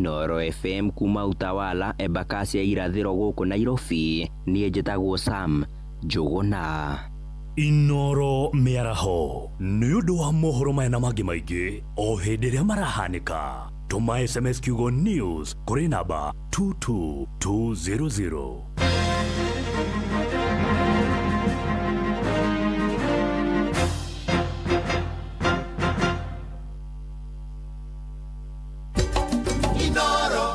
Inoro FM kuma Utawala Embakasi ya irathiro guku Nairobi. Nie njitagwo Sam Njuguna. Inoro miaraho niundu wa mohoro maya na mangi maingi o hindi iria marahanika. Tuma SMS kiugo news kuri namba 22200.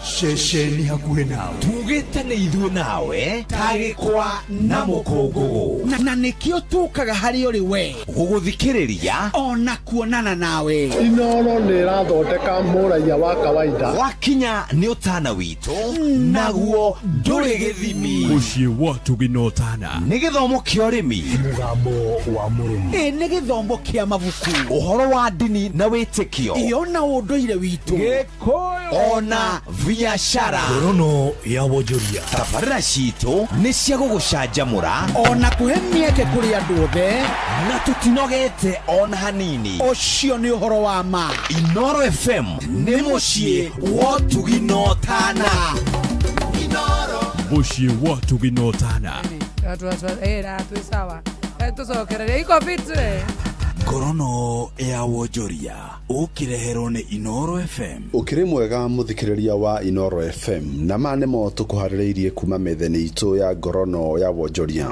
Shesheni hakuhe nawe tugitane ithuĩ nawe tagĩkwa na mũkũngũgũ na nĩkĩo tũkaga harĩ ũrĩ we gũgũthikĩrĩria ona kuonana nawe. Inoro nĩrathondeka mũraia wa kawaida wakinya nĩ ũtana witũ naguo ndũrĩ gĩthimi. Mũciĩ wa Tuginotana nĩ gĩthomo kĩa ũrĩmi, mũgambo wa mũrĩmi, nĩ gĩthomo kĩa mabuku, ũhoro wa ndini na wĩtĩkio, ona ũndũire witũ, gĩkũyũ ona biashara. Ngorono ya wonjoria. Tabarĩra citũ nĩ cia gũgũcanjamũra ona kũhe mĩeke kũrĩ andũ othe, na tũtinogete ona hanini. ũcio nĩ ũhoro wa ma. Inoro FM nĩ mũciĩ wa Tuginotana. Mũciĩ wa Tuginotana. Tu sawa. Tucokerere iko fitwe. Ngorono ya wonjoria ukireherwo ni Inoro FM. Ukiri mwega muthikiriria wa Inoro FM na mane mo tukuhaririirie kuma metheni itu ya ngorono ya wonjoria.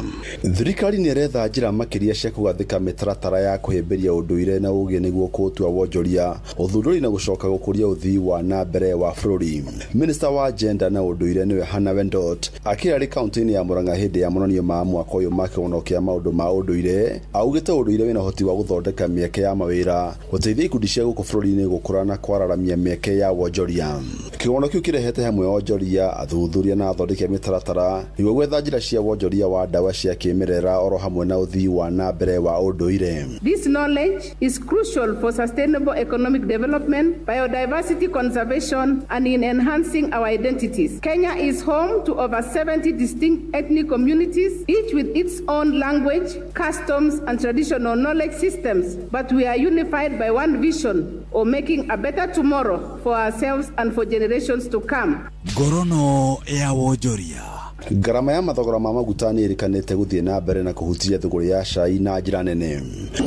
Thirikari ni retha njira makiria cia kugathika mitaratara ya kuhimbiria unduire na ugi niguo kutua wonjoria uthunduri na gucoka gukuria uthii wa na mbere wa bururi. Minister wa Gender na unduire niwe Hannah Wendot akirari county ya Murang'a hindi ya mononio ma mwaka uyu makihonokia maundu ma unduire augite unduire wina hoti wa guthondeka mieke ya mawira guteithia ikundi cia guku bururi-ini gukura na kwararamia mieke ya wonjoria. Kigono kiu kirehete hamwe wonjoria athuthuria na athondeki mitaratara niguo gwetha njira cia wonjoria wa ndawa cia kimerera oro hamwe na uthii wa na mbere wa unduire. This knowledge is crucial for sustainable economic development, biodiversity conservation and in enhancing our identities. Kenya is home to over 70 distinct ethnic communities, each with its own language, customs and traditional knowledge systems, but we are unified by one vision of making a better tomorrow for ourselves and for generations to come. Ngorono ya wonjoria. Garama ya mathogora ma maguta ni irikanite guthie na mbere na kuhutia thuguri ya cai na njira nene.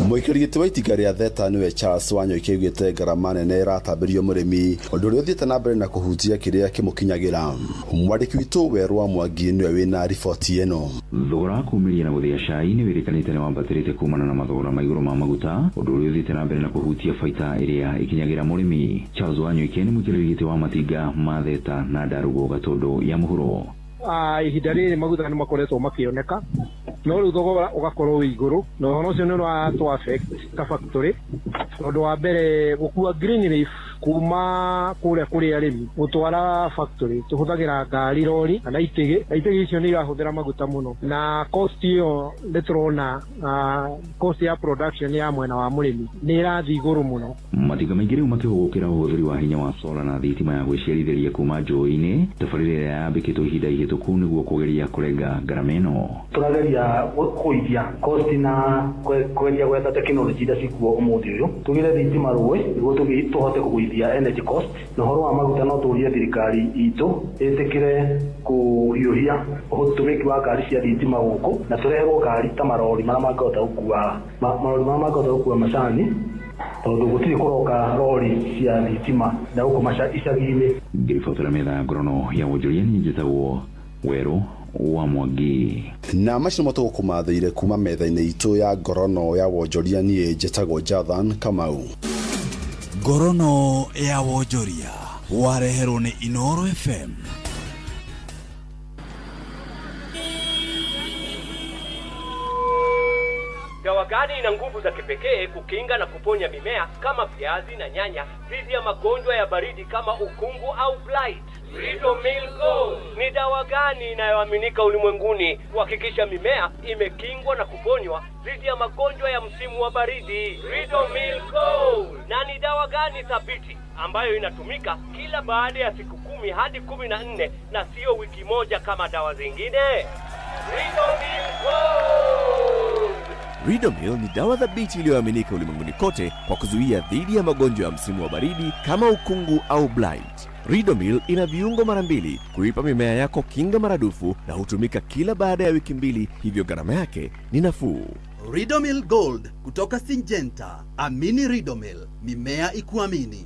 Muikari giti wa itika ria Theta niwe Charles Wanyo ikigite garama nene iratambirio murimi undu uri uthiete na mbere na kuhutia kiria kimukinyagira. Mwandiki witu Werwa Mwangi niwe wina ripoti eno. Thogora kumiria na guthia cai ni wirikanite na wambatirite kumana na mathogora ma iguru ma maguta undu uri uthiete na mbere na kuhutia faita iria ikinyagira murimi. Charles Wanyo ikeni muikari giti wa matinga ma Theta na Ndarugo Gatondo ya Muhuro. Ihinda rĩrĩ maguta nĩ makoretwo makĩoneka no rĩu thogora ũgakorwo wĩ igũrũ na ũhoro ũcio nĩ ũratũ affect ka factory tondũ wa mbere gũkua green leaf kuma kũrĩa kũrĩ arĩmi gũtwara factory tũhũthagĩra ngari lori kana itĩgĩ icio nĩ irahũthĩra maguta mũno na cost ĩyo nĩ tũrona cost ya production ya mwena wa mũrĩmi nĩ ĩrathiĩ igũrũ mũno. Matinga maingĩ rĩu makĩhũgũkĩra ũhũthĩri wa hinya wa solar na thitima ya gwĩciarithĩria kuma njũĩ-inĩ. Tabarĩra ĩrĩa yambĩkĩtwo ihinda ihĩtũku nĩguo kũgeria kũrenga ngarama ĩno. Tũrageria kũigithia cost na kũgeria gwetha tekinoronjĩ iria cikuo ũmũthĩ ũyũ tũgire thitima rũĩ nĩguo tũhote kũgũithia energy cost na ũhoro wa maguta no tũrie thirikari itũ ĩtĩkĩre kũhiũhia ũhũthĩri wa ngari cia thitima gũkũ na tũreherwo ngari ta marori marĩa mangĩhota gũkua marori marĩa mangĩhota gũkua macani tondũ gũtirĩ kũroka rori cia thitima na gũkũ icagi-inĩ. Ngĩribotera metha ya ngorono ya wonjoria nĩ njĩtagwo Werũ wa Mwangi. Na macio moto kumathire kuma metha-inĩ itu ya ngorono ya wonjoria nie njĩtagwo Jathan Kamau. Ngorono ya wonjoria wareherwo ni Inoro FM. Dawa gani ina nguvu za kipekee kukinga na kuponya mimea kama viazi na nyanya dhidi ya magonjwa ya baridi kama ukungu au blight? Ridomil Gold ni dawa gani inayoaminika ulimwenguni kuhakikisha mimea imekingwa na kuponywa dhidi ya magonjwa ya msimu wa baridi? Ridomil Gold. Na ni dawa gani thabiti ambayo inatumika kila baada ya siku 10 hadi 14 na sio wiki moja kama dawa zingine? Ridomil Gold. Ridomil ni dawa thabiti iliyoaminika ulimwenguni kote kwa kuzuia dhidi ya magonjwa ya msimu wa baridi kama ukungu au blight. Ridomil ina viungo mara 2 kuipa mimea yako kinga maradufu na hutumika kila baada ya wiki 2, hivyo gharama yake ni nafuu. Ridomil Gold kutoka Syngenta. Amini Ridomil, mimea ikuamini.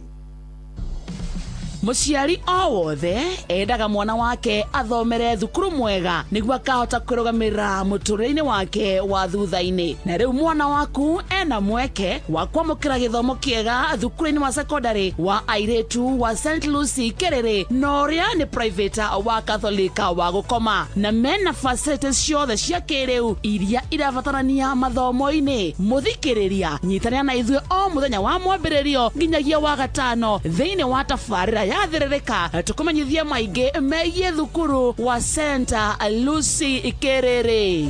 Muciari o wothe endaga mwana wake athomere thukuru mwega niguo akahota kwirugamira muturire-ini wake wa thutha-ini. Na riu mwana waku ena mweke wa kwamukira githomo kiega thukuru-ini wa secondary wa airetu wa St. Lucy Kerere, na uria ni private wa Katholika wa gukoma, na mena facilities ciothe cia kiriu iria irabatarania mathomo-ini. Muthikiriria, nyitanira na ithue o muthenya wa mwambiririo nginyagia wa gatano thiini wa tabarira yathirika tukumenyithia maingi megie thukuru wa St. Lucy Kerere.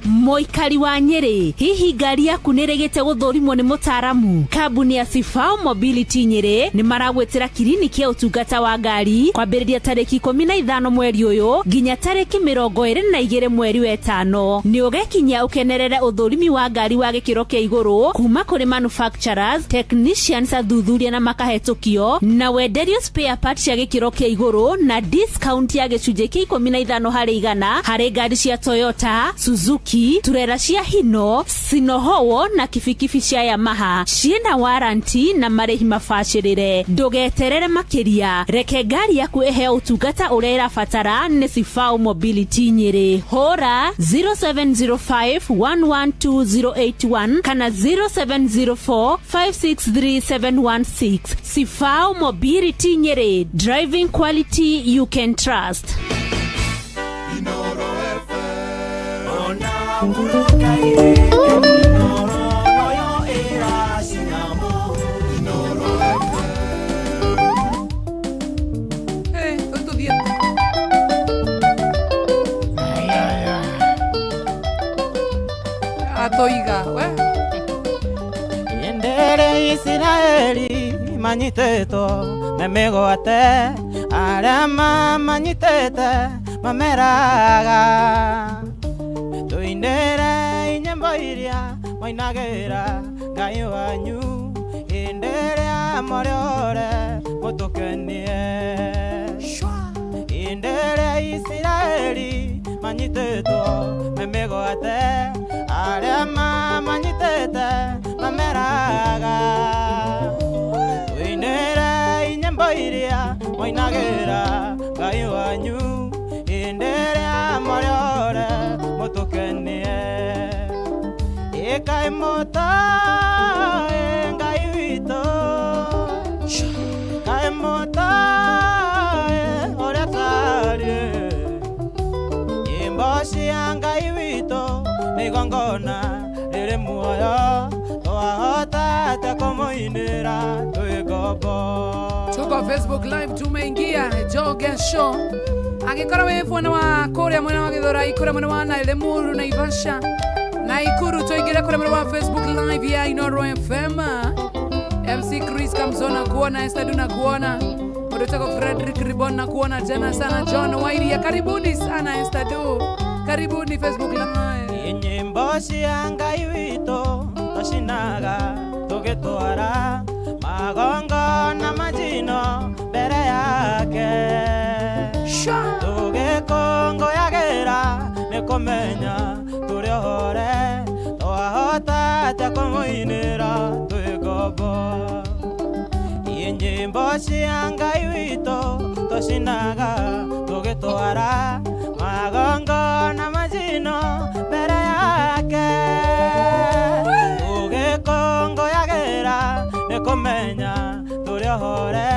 Moikari wa Nyeri, hihi ngari yaku niregete guthurimwo ni mutaramu? Kambuni ya Sifao Mobility Nyeri ni maragwetera kiriniki ya utungata wa ngari kwambiriria tariki 15 mweri uyu nginya tariki 22 mweri wa 5. Ni ugekinya ukenerere uthurimi wa ngari wa gikiro kia iguru kuma kuri manufacturers, technicians athuthuria na makahetukio, na wenderio spare parts ya gikiro kia iguru na discount ya gicunje kia 15% hari ngari cia Toyota, Suzuki, turera cia Hino, Sinohowo na kifikifi cia Yamaha ciena warranty na marehi mabacirire. Ndugeterere makiria, reke ngari yaku ehe utungata uria irabatara ni Sifao Mobility Nyeri. Hora 0705112081 kana 0704563716. Sifao Mobility Nyeri, driving quality you can trust. Atoiga we Yendere Israeli manyiteto memegwate arama manyitete mameraga tuindere inyembo iria moinagira ngai wanyu indere amorore mutukenie indere Israeli manyiteto memegwate arama manyitete mameraga tuindere inyembo iria moinagira ngai wanyu indere amorore mutukenie ekai mota ngai wito kai mota ora tari imboshi ngai wito nigongona ere muoyo toahota takomoinera tuigobo. Tuko Facebook live tumeingia Joga Show. Angikora we fona wa Korea mwana wa Githora ikora mwana wa na Lemuru na Ivasha na Ikuru toigira kora mwana wa Facebook live ya Inoro FM. MC Chris Kamzona kuona, Estadu na kuona, Modotako Frederick Ribon na kuona jana sana, John Wairi ya karibuni sana Estadu, karibuni Facebook live. Nyimbo cia wito toshinaga tugetwara magongo na majino mbere yake tugekongo yagera nikumenya turihore twahota atia kumuinira twigobo. Nyimbo cia wito toshinaga tugetwara magongo na majino mbere yake tugekongo yagera nikumenya turihore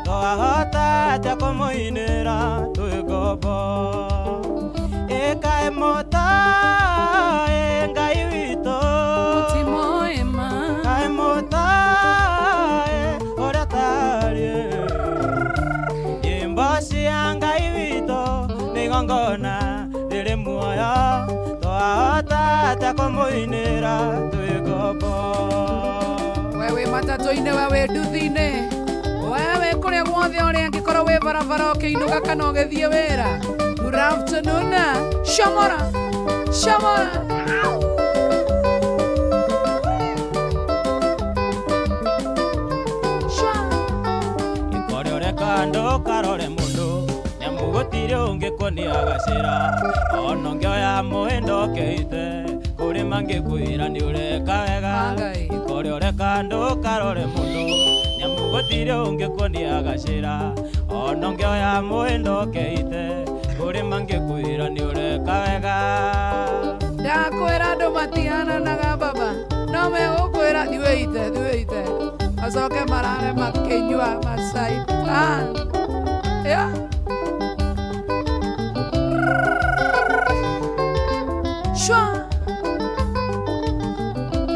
twahota atia kumuinira twigobo. Ekae mota ngai wito timoema kae mota ora tari nyimbo cia ngai wito nigongona riri muoyo twahota atia kumuinira twigobo. Wewe matatoine wewe nduthine wewe kuria guothe uria angikoro we barabara ukiinuga kana ugithie wira. Good afternoon Shamora Shamora kando karore mundu nyamugotire ungikunia gacira ono ngioya muindo keite kuri mangikwira ni ureka wega ikore ureka ndo karore mundu nyamugotire ungikunia gacira ono ngioya muindo keite kuri mangikwira ni ureka wega ndakwira andu matihananaga baba no megukwira thiwite acoke marare makinyua masaitan yeah. Shwa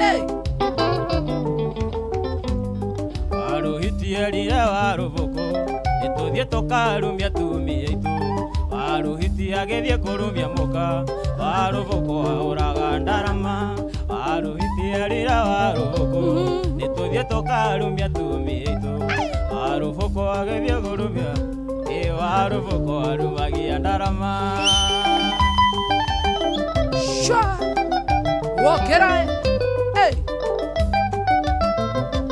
hey. Waruhitie rira warubuku ituthie tukarumia tumia itu waruhitie agithie kurumia muka warubuku auraga ndarama waruhitie rira warubuku ituthie tukarumia tumia itu warubuku agithie kurumia warubuku arumagia ndarama Shwa walk it out hey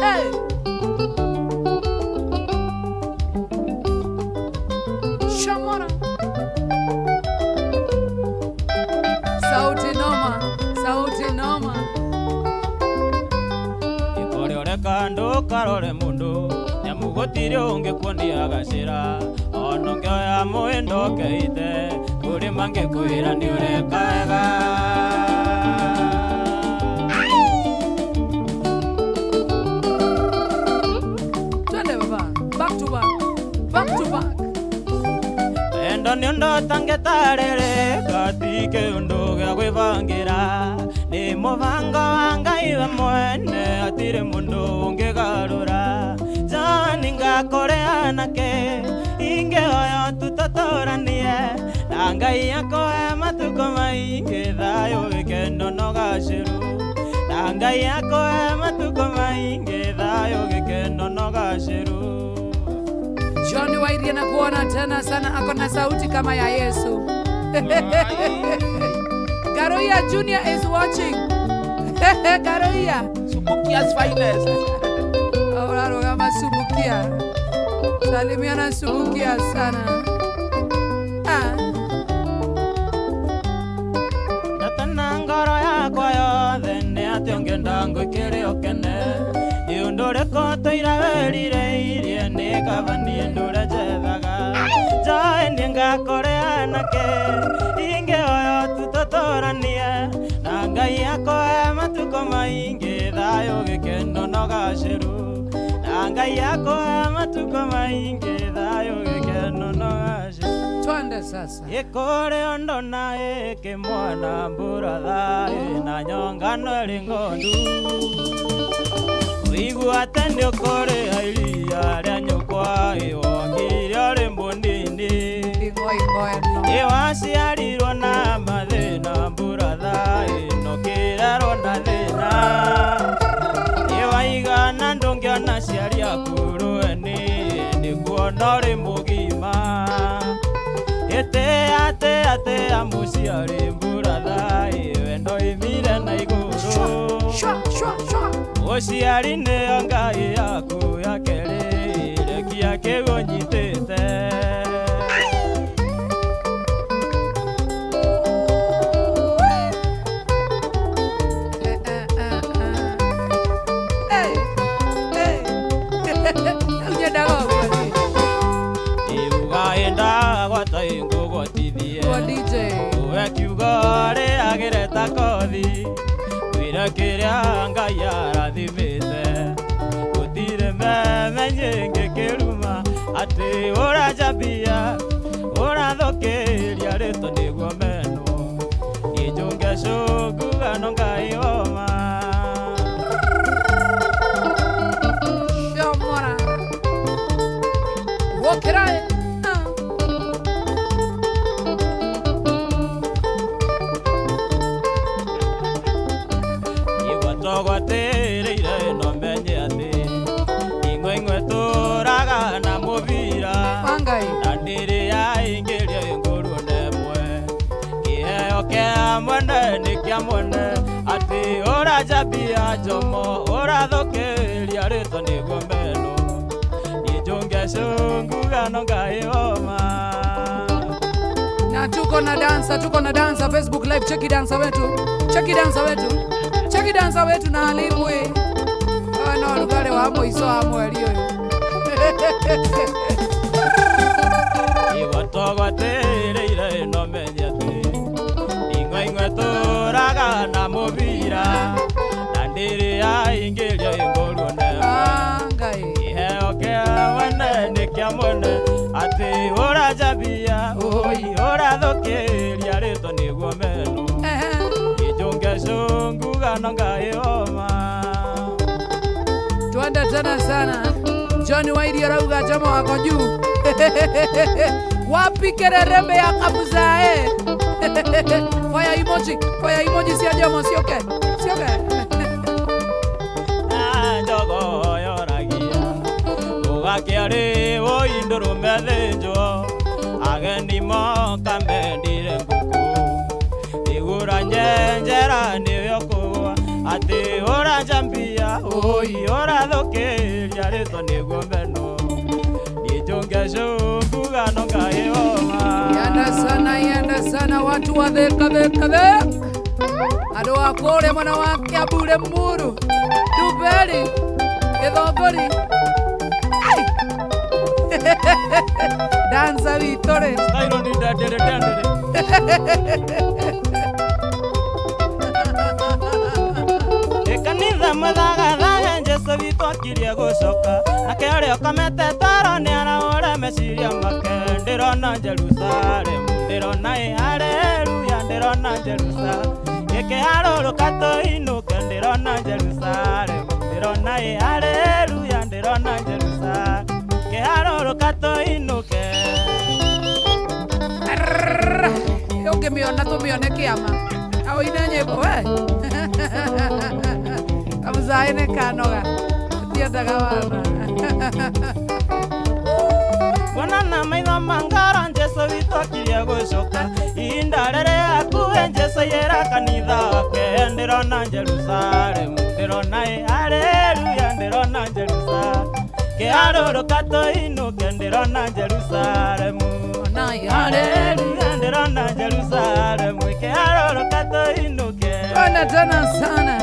hey Shamora sauti noma ikore oreka ndo karore mundu nyamugotire ungikunia gacira ono ngioya muindo keite kuri mangikwira ni ureka wega twende baba back to back endo ni ndo tangetarere katike undu gya kwivangira ni muvango wa Ngai we mwene atire mundu ungigarura jani ngakore anake ingioyo tutatoranie na Ngai akoe matuko maingi thayo gikeno no gaciru na Ngai akoe matuko maingi thayo gikeno no gaciru John Wairia na kuona tena sana ako na sauti kama ya Yesu. Garoia Junior is watching. Garoia. Subukia's finest. Auraro kama Subukia. Salimiana Subukia sana. Natana ngoro yakwa yothe nĩ atĩ ũngĩenda ngwĩkĩre ũkene iundure koto irawerire irie nĩ kaba niĩ ndũre njethaga njoe niĩ ngakore anake ingĩoyo tutũtũranie na Ngai akoe matuko maingi thayũ gĩkeno no gaciru na Ngai akoe matuko maingi thayũ gĩkeno no gaciru twende sasa ikore ondo na eke mwana mburatha na nyongano ĩrĩ ngondu Igua tende okore airia rĩa nyũkwa ĩwongire ũrĩ mũnini ĩwaciarirwo na mathĩna mburatha ĩnokĩrerwo na thĩna ĩwaigana ndũngĩona ciari akurueni nĩkuona ũrĩ mũgima ĩtĩatĩatĩa mũciari mburatha wendo imire na igũrũ Uciari nĩyo Ngai yaku ya kerĩ rekia kĩgũnyitĩte iuga enda gwata ingũgotithie uwe kiugo rĩagĩre ta kothi kwĩra kĩrĩa Ngai arathimĩte gũtirĩ memenye ngĩkĩruma atĩ ũranjambia ũrathũkĩria rĩtwa nĩguo menwo nĩnjũnge cũngugano Ngai oma Shamora wokerae tũgwatereire no menye atĩ ing'we tũraga na mũbira na ndĩrĩa ingĩria ngũrũ nemwe kĩheo kĩa mwene nĩ kĩa mwene atĩ ũranjambia njomo ũrathũkĩria rĩtwa nĩguo menwo nĩnjũnge shunguga no gaioma. Na tuko na dansa Facebook live, cheki dansa wetu na alibwe no lugare wa moiso amweli uyu igotogwatereire no menyete ingwe turaga na mubira na ndiri ya ingirio ingorone ngai iheo kia wene nikia mwene ati urajabia urathukiria rito niguo meno ijunge shunguga no ngaioma. Tuanda tena sana John Waidi arauga jama wako juu wapi kererembe ya kabuzae fire emoji si ajama sioke njogo yoragia ugakiari woinduru methinjo ageni moka mendire nguku igura nyenjera niyo kuwa ati urajambia urathukiria rito niguo meno nijunge shunguga no ngaioma. Yanda sana watu wa theka ando akore mwana wake abure muru duberi githongori danza vitore stairo ni dandere ekanitha mathagathaga Jesu witũ akirie gũcoka nake ũrĩa ũkomete toro nĩ araũra meciria make ndĩrona Jerusalemu ndĩrona haleluya ndĩrona Jerusalemu gĩkĩharũrũka tũinũke ndĩrona Jerusalemu ndĩrona haleluya ndĩrona Jerusalemu gĩkĩharũrũka tũinũke. Ũngĩmĩona tũmĩone kĩama au ina nyĩmbo Amuzaine kanoga tiendaga wana Wanana maitho mangara Jesu witũ akirie gũcoka ihinda rĩrĩa akuhe Jesu yera kanitha wake ndĩrona Jerusalemu ndĩrona haleluya ndĩrona Jerusalemu kĩharũrũka tũinũke ndĩrona Jerusalemu haleluya ndĩrona Jerusalemu kĩharũrũka tũinũke. Wana tena sana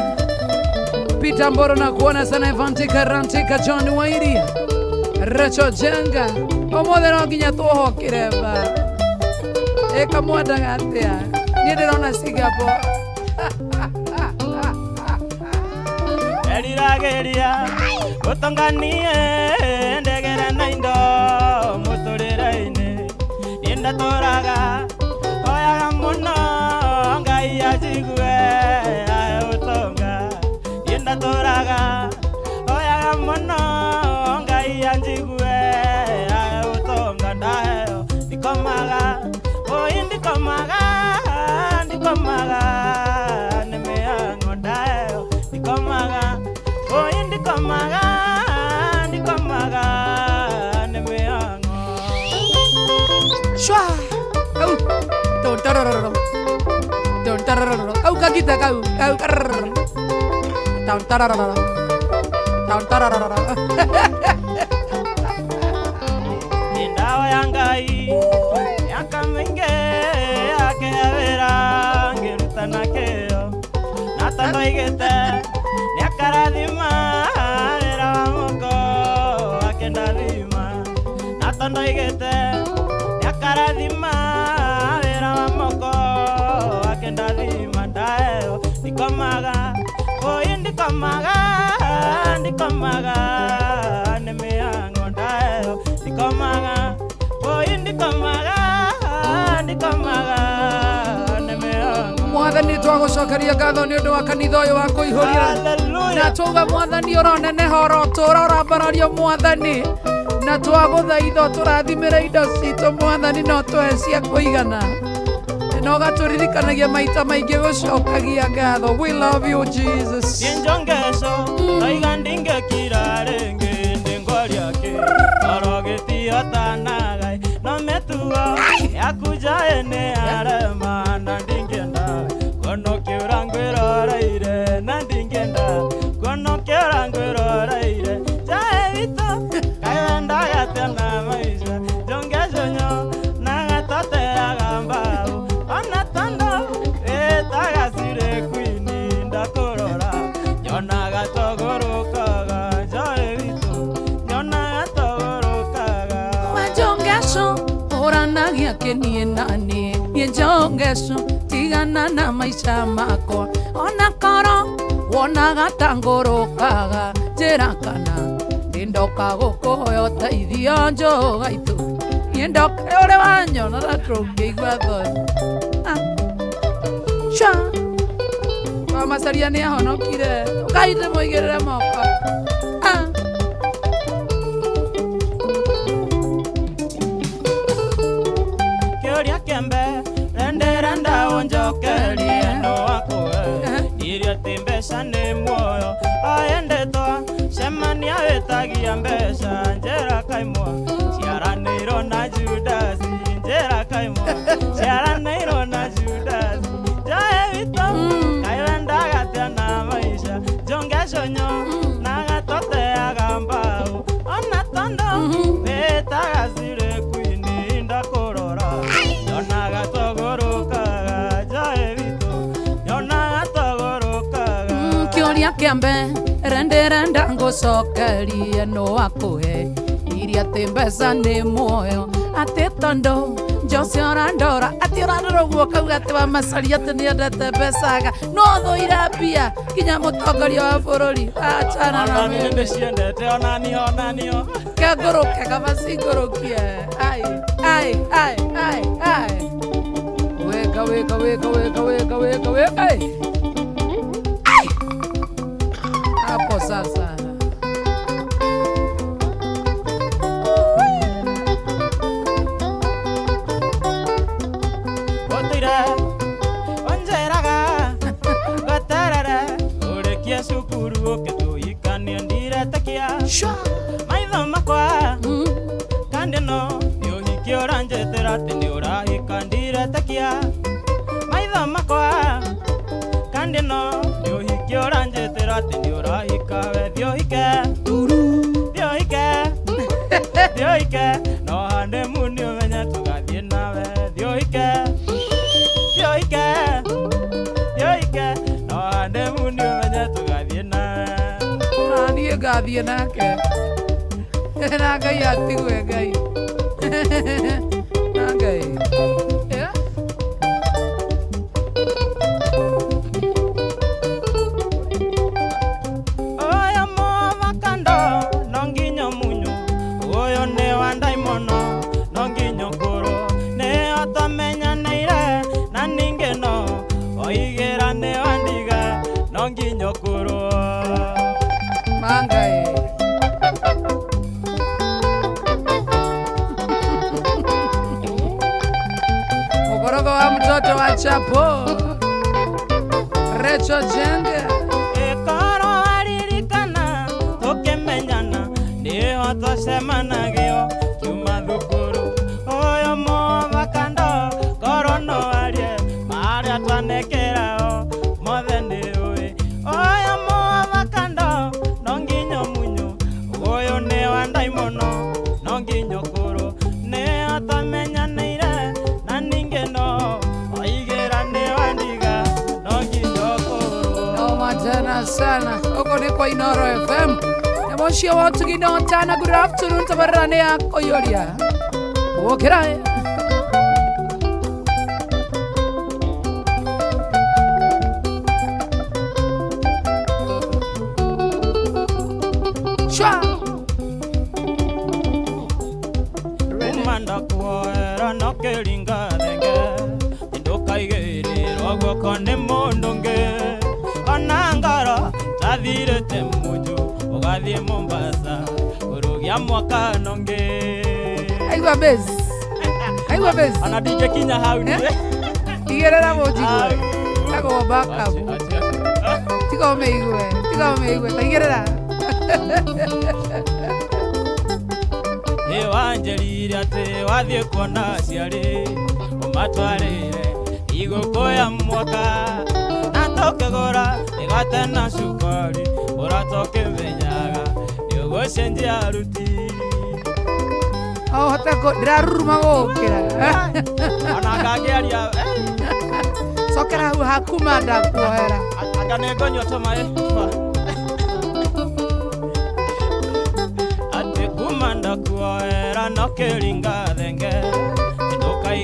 Peter Mboro na kuona sana Evantika Rantika John Wairi Racho Jenga omothe no nginya tuohokireba eka mwandaga atia ni ndirona Singapore erirageria gutonganie ndegere na indo muturire-ini nindatũraga oyaga mũno Ngai ajigue ndatũraga oyaga mũno Ngai anjigue utonga ndaheo ndikomaga ndikomaga nĩ mĩhang'o ndaheo ndikomaga ndikomaga nĩ mĩhang'o shwa au tontarararo au kakita kau Tauntararara. Indawa ya Ngai yakaminge akewera ngiruta nakeo natandoigete niakarathima wĩra wa moko akendathima natandoigete niakarathima wĩra wa moko akendathima ndaheo ndikomaga ndikomaga nĩ mĩhang'o ndaheo ndikomaga nĩ mĩhang'o. Mwathani twagũcokeria ngatho nĩ ũndũ wa kanitha ũyũ wa kũihũria na tuga Mwathani ũroneneha ũrotũra ũrambarario Mwathani na twagũthaitha tũrathimĩre indo citũ Mwathani no tũhe cia kũigana na ũgatũririkanagia maita maingĩ gũcokagia ngatho. We love you Jesus. Njongeco aiga ndingĩkira rĩngĩ ndĩngwaria kĩ oro gĩtiotanaga no mĩtugo yakuja ene arema na ndingĩenda konokĩũra ngwĩroreire na ndingĩenda konokĩũra ngwĩroreire jae witũ kaĩ wendaga atĩa Kĩũria kĩniĩ nani niĩ njongeco tigana na maica makwa ona koro wonaga ta ngũrũkaga njĩra kana ndĩndoka gũkũhoya ũteithio njoga itũ niĩ ndoka ũrĩ wanyona na tũngĩigua thoni cha Masaria nĩ ahonokire Ngai ndĩmũigĩrĩre moko Kĩũria kĩambe rendera ndaũ njokerie no wakũe irio ti mbeca nĩ muoyo aendetwo cemania wĩtagia mbeca njĩra kaimwa ciaranĩirwo na Judas njĩra kaimwa ciaranĩirwo na Judas jae witũ kaiwendaga tena maisha jongesonyo na gatoteaga mbao ona tondo wĩtaga zire kwini ndakũrora yonaga togorokaga jae witũ yonaga togorokaga Kĩũria kĩambe rendera ngũcokerie no wakũhe iria ti mbeca nĩ muoyo atĩ tondo Jose orandora ati orandora guoka ugate wa Masaria ati niendete mbecaga no thũire mbia kinya mũtongoria wa bũrũri achana na mimi ndĩciendete onanio kengũrũke kama cingũrũkie ai weka hapo sasa Sukuru ketũikania ndiretekia maitho makwa kandi no nĩũhiki ũranjetera atĩ nĩ ũrahika ndiretekia maitho makwa kandi no nĩũhiki ũranjetera atĩ nĩ ũrahika we thiũhike no hande muni ũmenye tũgathiĩ nawe thiũhike no hande muni ũmenye tũgathiĩ nawe niĩ ngathiĩ nake na Ngai atigwe Ngai na Ngai oyo mũvakando no nginya munyu ũyũ nĩ wa ndaimono no nginya ngũrũ nĩo tũmenyanĩire na ningĩ no oigĩra nĩ wa ndiga no nginya ngũrũ Mangai Mukorogo wa mtoto wa Chapo Recho Jenge Ekoro aririkana tũkĩmenyana nĩho tũcemanagio kiuma thukuru ũyũ mũvakando koro no arie marĩa twanekerao mothe nĩũĩ ũyũ mũvakando no nginya munyu ũyũ nĩ wa ndaimono no nginya ngũrũ nĩho tũmenyanĩire na ningĩ no oigĩra nĩ wa ndiga no nginya ngũrũ Noma tena sana Huko ni kwa Inoro FM Nemoshia watu ginotana Good afternoon tabarane yako yoria Wokirai Shwa Umanda kuoera no kĩringa thenge ndũkaigĩrĩrwo guoko nĩ mũndũ ũngĩ ona ngoro tathirĩte mũnju ũgathiĩ Mombasa kũrũgia mwaka nongĩ Aigua base ona ndingĩkinya hau igĩrĩra mũnjigu Kago backup Tiga umeigue Taigĩrĩra Nĩwanjĩrire atĩ wathiĩ kuona aciari ũmatwarĩre igũkũ ya mwaka na tũkĩgũra mĩgate na cukari ũratũkĩmenyaga nĩũgũcenjia aruti Hota ndĩraruruma gũkĩra ona ngangĩaria cokera hau hakuma ndakuohera anga nĩngonyua tũmaĩ atĩ kuma ndakuohera no kĩringa thenge ndũkai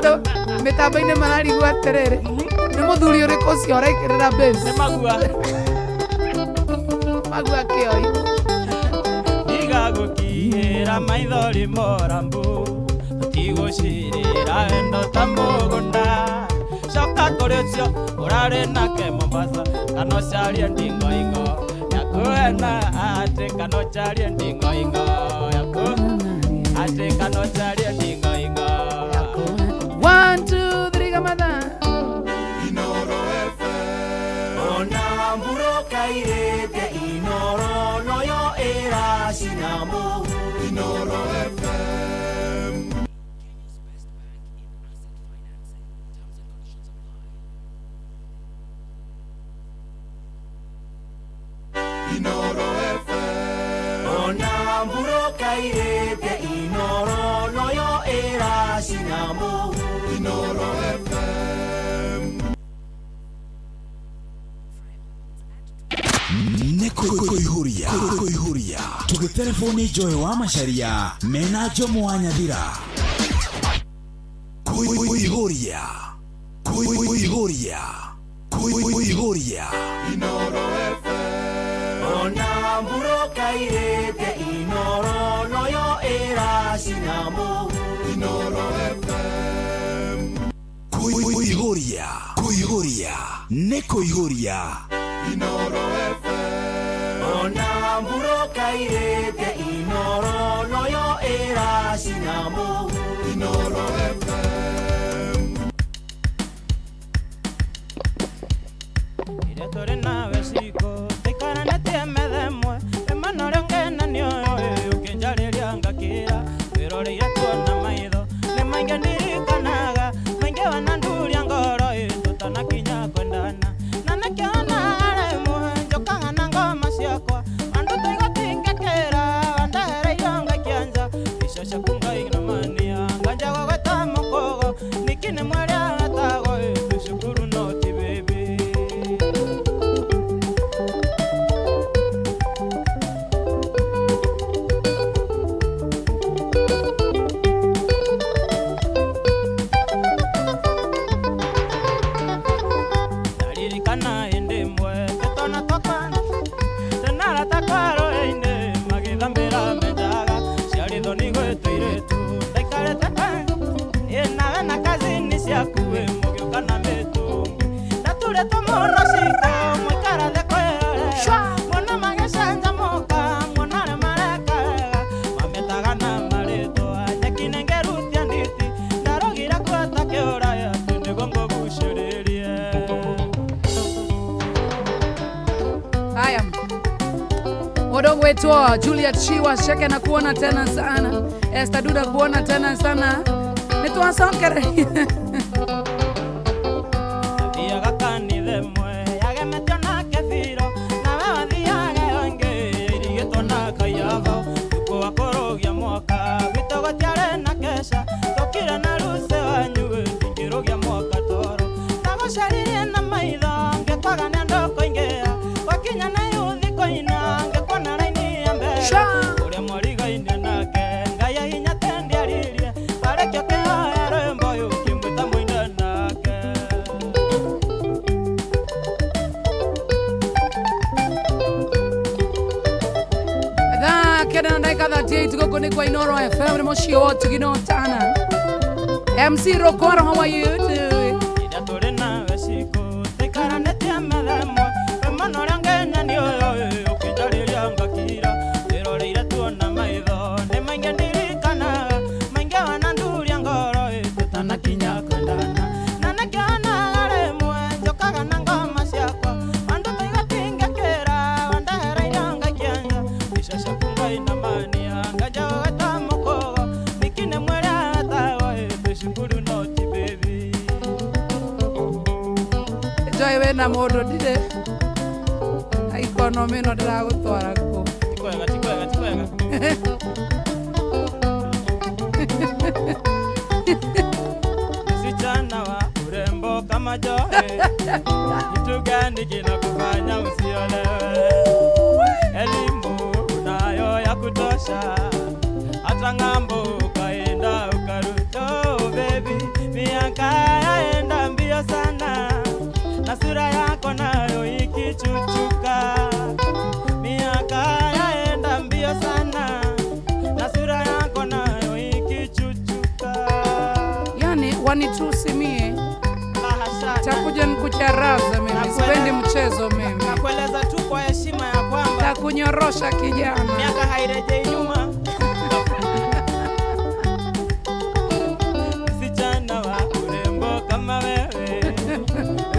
Anto metabaine marari gwa terere. Ni muthuri uri kocio rekirira base. Ni magua. Magua kioi. Igagukihira maithori morambu. Tigucirira endo tamugunda. Coka kuri ucio urari nake Mombasa. Kana ucarie ndingo ingo. Yakuena ati kana ucarie ndingo ingo. Ati kana ucarie ndingo ingo. 1, 2, 3 Gamada. Inoro FM. Ona mburoka irete Inoro noyo era sinamu. Inoro FM. Inoro FM. Ona mburoka irete Inoro noyo era sinamu. Inoro FM. Koihuria tugitelefoni Joy wa Macharia mena Jomo wa Nyathira. Koihuria Inoro FM. Ona mburoka irete Inoro noyo era sinamu. Inoro FM. Koihuria ne koihuria Inoro FM. Ona mburoka irete Inoro noyo era sinamu. Inoro FM. Ire tore nawe siko tekana nete medemwe emanore ngena nyo ukinjariria ngakira wirore yatona maitho ne mainge ndirikanaga mainge wananduria ngoro tutana kinya kwendana na nakiona aremwe njokaga na ngoma ciakwa andu tigatingekera wandahere yonga kianja ishasha kunga ignomania nganja gweta mokogo nikine mwere atago tushukuru noti baby. Kana ende mwe tetona tokana tenara takwaro ende magithambira menjaga ciari thoni gwetire tu ndaikare taka ena na kazi ni ciakuwe mugio kana metungi nature tomono ciko mwikara thekwere mwana magicanja moka mwana mareka mametaga na marito anyakine ngerutia nditi ndarogira kwata kiora ya tundigo ngoguciririe. Haya, wadogo wetu Juliet Chiwa sheke na kuona tena sana. Esther Duda kuona tena sana. Nitwa Sonkere. Dia gakani themwe yage metona kefiro na wewe thiage onge irigetona kayavo uko akorogia mwaka bitogo tiare na kesha tokira na ruse wanyuwe ngirogia mwaka toro nagocaririe na maitho ngekwaga na ndoko ingea wakinya na yuthi koina ngekwana raini ya mbere uria mwariga ine nake ngaya hinya tendi aririe barekio kehoya rwimbo yukimwita mwine nake. Tha kenda na ndaika 38 goko ni kwa Inoro FM ni moshi wotu ginotana. MC Rokoro, how are you doing? Ida tore na vesiko tekara netia medemwe emanore ngena ni oyo ukijariria ngakira wiroreire tuona maitho ni mainge ndirikana mainge wananduria ngoro tutana kinya kwendana na nakiona aremwe njokaga na ngoma ciakwa andu tigatingekera wandahereire ngakianya ishasha kunga ina mania ngaja weta mokogo nikine mwere atago tushukuru noti baby. Joy we na modo dide. Economy no ndiragutwara ku. Tikwega. Msichana wa urembo kama Joy, kitu gani kinakufanya usiolewe? Elimu unayo ya kutosha, hata ng'ambo ukaenda ukaruto baby, mia wanitusi mie. Takuja nikucharaza mimi, sipendi mchezo mimi. Nakueleza tu kwa heshima ya kwamba takunyorosha kijana. Miaka hairejei nyuma. Msichana wa urembo kama wewe,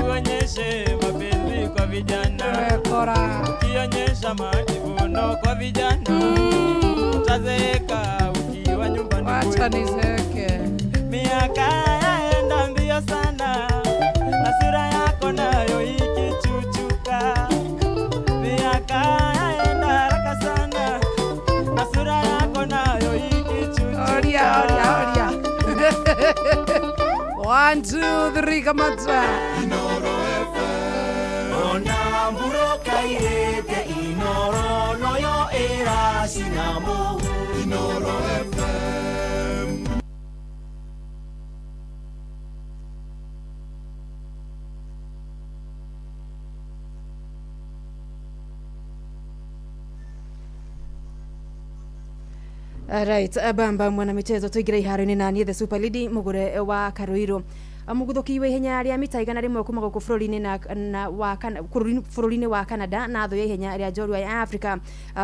uonyeshe mapenzi kwa vijana. Ukionyesha majivuno kwa vijana, utazeeka ukiwa nyumbani. Wacha nizeeke. Miaka yaenda mbio sana, na sura yako nayo ikichuchuka. Miaka yaenda haraka sana, na sura yako nayo ikichuchuka. Oria. 1, 2, 3, kamata. Inoro FM. Ona mburo kairete inoro noyo era sinamo. Inoro FM. Right, bamba mwana michezo tuigira iharo-ini na niĩ the Super League mugure wa Karuiro. Muguthuki wa ihenya rĩa mita 100 kuma gũkũ bũrũri-inĩ wa Canada na thũ ya ihenya rĩa njorua ya Africa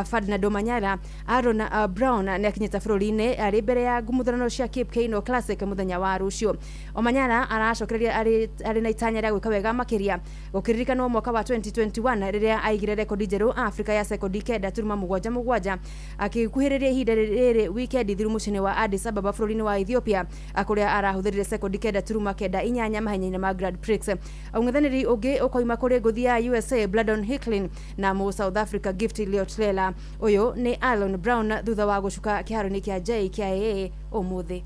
Ferdinand Omanyala Aaron Brown nĩ akinyĩte bũrũri-inĩ arĩ mbere ya ngumuthano cia Cape Keino Classic mũthenya wa rũciũ. Omanyala aracokereria arĩ na itanya rĩa gwĩka wega makĩria gũkĩririkanwo mwaka wa 2021 rĩrĩa aigire rekondi njerũ Africa ya sekondi 9.77 akĩkuhĩrĩria ihinda rĩrĩ weekend thiru mũciĩ-inĩ wa Addis Ababa bũrũri-inĩ wa Ethiopia kũrĩa arahũthĩrire sekondi 9.9 inyanya mahenya-inĩ ma Grand Prix. Ung'ethanĩri ũngĩ ũkoima kũrĩ ngũthi ya USA Bladon Hicklin na mu South Africa Gift Leotlela. Ũyũ nĩ Aaron Brown thutha wa gũcuka kĩharo-inĩ kĩa JKIA ũmũthĩ.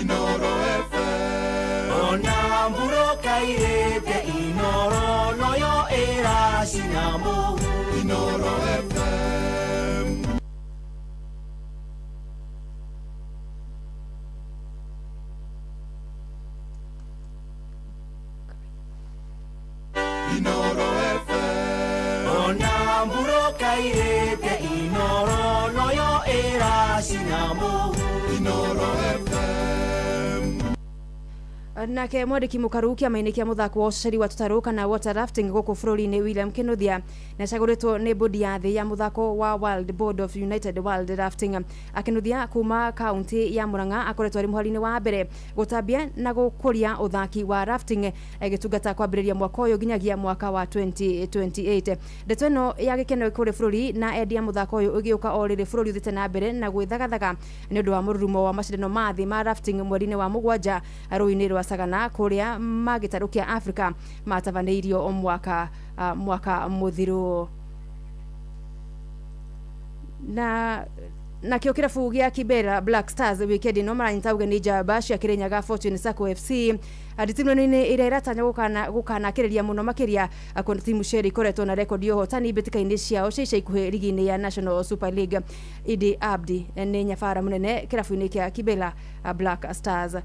Inoro FM. Ona mburo kairete inoro noyo era sinamo. Inoro FM. Inoro FM. Ona mburo kairete inoro noyo era sinamo. Inoro FM. Nake mwandĩki mũkaru kĩama-inĩ kĩa mũthako wa ũceri wa tũtarũ kana water rafting gũkũ bũrũri-inĩ William Kinuthia nĩacagũrĩtwo nĩ bodi ya thĩ ya mũthako wa World Board of United World Rafting. Kinuthia kuma kaunti ya Murang'a akoretwo arĩ mũhari-inĩ wa mbere gũtambia na gũkũria ũthaki wa rafting gĩtungata kwambĩrĩria mwaka ũyũ nginyagia mwaka wa 2028. Ndeto ĩno ya gĩkeno kũrĩ bũrũri na endi ya mũthako ũyũ ũgĩũka o rĩrĩ bũrũri ũthiĩte na mbere na gwĩthagathaga nĩ ũndũ wa mũrurumo wa macindano ma thĩ ma rafting mweri-inĩ wa mũgwanja rũĩ-inĩ rwa Sagana kũrĩa magĩtarũ kĩa Africa matabanĩirio o mwaka mũthiru. Na kĩo kĩrabu gĩa Kibera Black Stars weekend ĩno maranyita ũgeni njamba cia Kĩrĩnyaga Fortune Sacco FC nditimu-inĩ ĩrĩa ĩratanya gũkanakĩrĩria mũno makĩria kuona timu cierĩ ikoretwo na rekondi ya ũhotani mbĩtĩka-inĩ ciao cia ica ikuhĩ ligi-inĩ ya National Super League. Idi Abdi nĩ nyabara mũnene kĩrabu-inĩ kĩa Kibera Black Stars.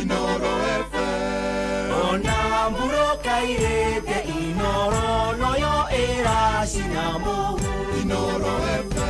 Inoro FM. Ona mburo kairete inoro noyo era sinamo. Inoro FM.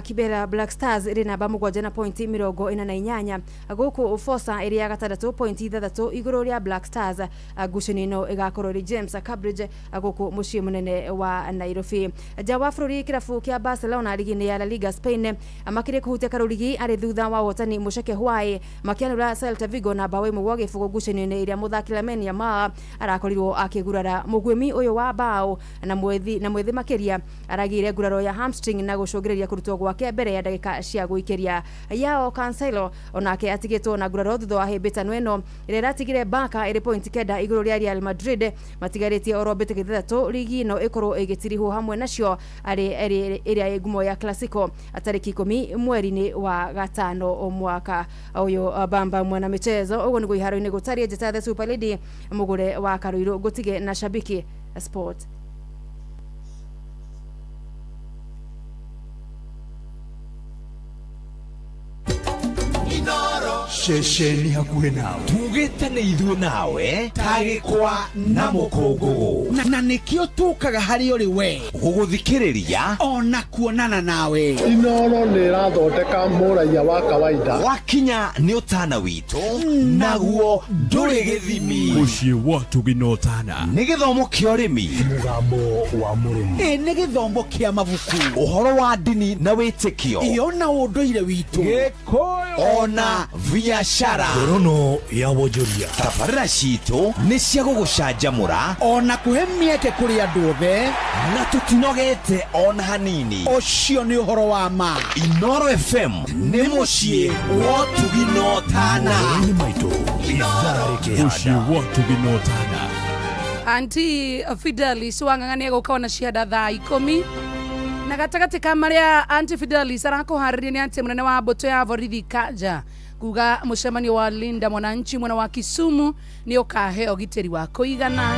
Kibera Black Stars ĩrĩ namba mũgwanja na pointi 48 gũkũ Forza ĩrĩ ya gatandatũ pointi 3 igũrũ rĩa Black Stars. Ngucanio ĩno ĩgakorwo ĩrĩ James Cambridge gũkũ mũciĩ mũnene wa Nairobi. Nja wa bũrũri kĩrabu kĩa Barcelona ligi-inĩ ya La Liga Spain makĩrĩa kũhutia karũrigi arĩ thutha wa ũhotani mũceke hwaĩ makĩanũra Celta Vigo na bao ĩmwe gwa gĩbũgũ ngucanio-inĩ ĩrĩa mũthaki Lamine Yamal arakorirwo akĩgurara. Mũgwĩmi ũyũ wa bao na mwĩthĩ makĩria aragĩire nguraro ya hamstring na gũcũngĩrĩria kũrutwo atigitwo gwake mbere ya ndagika cia guikeria Yao Cancelo onake atigitwo na nguraro thutha wa hĩmbĩtano ĩno ĩrĩa ĩratigire Barca ĩrĩ point kenda igũrũ rĩa Real Madrid matigarĩtie oro mbĩtĩka ithatũ ligi ĩno ĩkorwo ĩgĩtirihwo hamwe nacio arĩ ĩrĩa ngumo ya Clasico atariki 10 mweri-inĩ wa gatano mwaka ũyũ. Bamba mwana michezo ũguo nĩguo iharo-inĩ gũtarie njata the Super Lady mũgũre wa Karuiro gũtige na Shabiki Sport. Shesheni hakuhe nawe tugite nĩ ithuĩ nawe tagĩkwa na mũkũngũgũ na nĩkĩo tũkaga harĩ ũrĩ we gũgũthikĩrĩria ona kuonana nawe. Inoro nĩ ĩrathondeka mũraiya wa kawaida wakinya nĩ ũtana witũ naguo ndũrĩ gĩthimi. Mũciĩ wa Tuginotana nĩ gĩthomo kĩa ũrĩmi, mũgambo wa mũrĩmi, nĩ gĩthomo kĩa mabuku, ũhoro wa ndini na wĩtĩkio, ona ũndũire witũ, Gĩkũyũ ona biashara, ngorono ya wonjoria. Tabarĩra citũ nĩ cia gũgũcanjamũra ona kũhe mĩeke kũrĩ andũ othe na tũtinogete ona hanini. Ũcio nĩ ũhoro wa ma. Inoro FM nĩ mũciĩ wa Tuginotana. Nĩ maitũ itharĩ kĩhanda mũciĩ wa Tuginotana. Anti Fidelis wang'ang'ania gũka na ciada thaa 10 na gatagatĩ ka marĩa Anti Fidelis arakuharĩria nĩ atĩ mũnene wa mbũtũ ya borithi Kaja kuga mũcemanio wa Linda Mwananchi mwena wa Kisumu nĩ ũkahe ũgitĩri wa kũigana.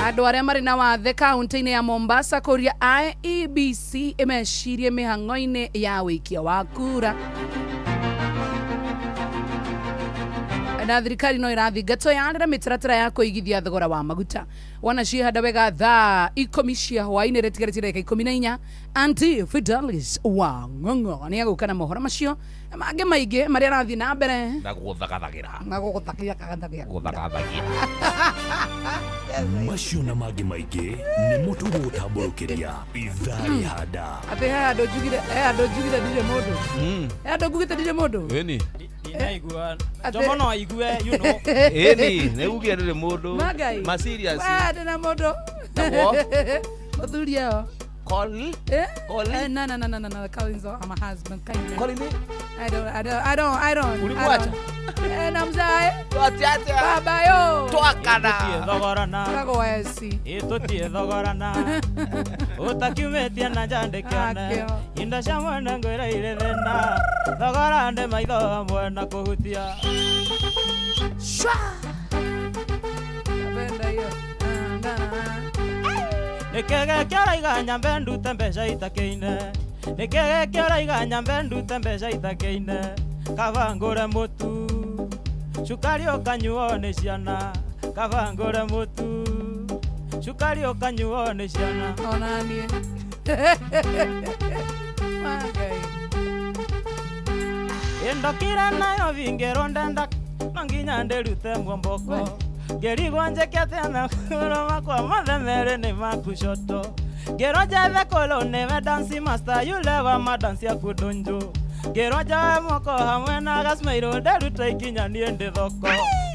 Andũ arĩa marĩ na wathe kaunti-inĩ ya Mombasa kũria IEBC ĩmecirie mĩhang'o-inĩ ya wĩikia wa kura. Na thirikari no ĩrathingatwo yarĩra mĩtaratara ya kũigithia thogora wa maguta. Wana ciĩhanda wega thaa 10 cia hwaĩ-inĩ rĩtigarĩte ndagĩka 14. Anti Fidelis wa ng'ong'o nĩ agũka na mohoro macio na mangĩ maingĩ marĩa arathiĩ na mbere na gũthagathagĩra macio na mangĩ maingĩ nĩ mũtugo gũtambũrũkĩria itharĩ handa. Atĩ andũ njugire ndire mũndũ andũ ngugĩte ndire mũndũ ĩni inaigua jomo no aigue you know ĩni nĩ ugia ndire mũndũ ma serious ndina mũndũ ũthuria Colin? No. Colin's my husband. Colin? I don't. Ulimwacha? Namzae. Tuatiate. Baba yo. Twakana. Thogorana. Kagoesi. Itutie thogorana. Utakiumetia na jandekane. Inda shamwana ngwira ile thena. Thogorande maitho amwe na kuhutia. Shwa. Napenda hiyo. Nikege kiara iganya mbendu tembesha itakeine. Nikege kiara iganya mbendu tembesha itakeine. Kavangure mutu. Shukari okanyuo ni ciana. Kavangure mutu. Shukari okanyuo ni ciana. Onanie. Magai. Endokira nayo vingero ndenda. Manginya nderute mwomboko. Geri gwanje kiatena kuroma kwa mademere ni makushoto. Gero jave kolone we dansi master yule wa madansi ya kudonjo. Gero jave moko hamwe na gasmeiro deruta ikinya niende thoko.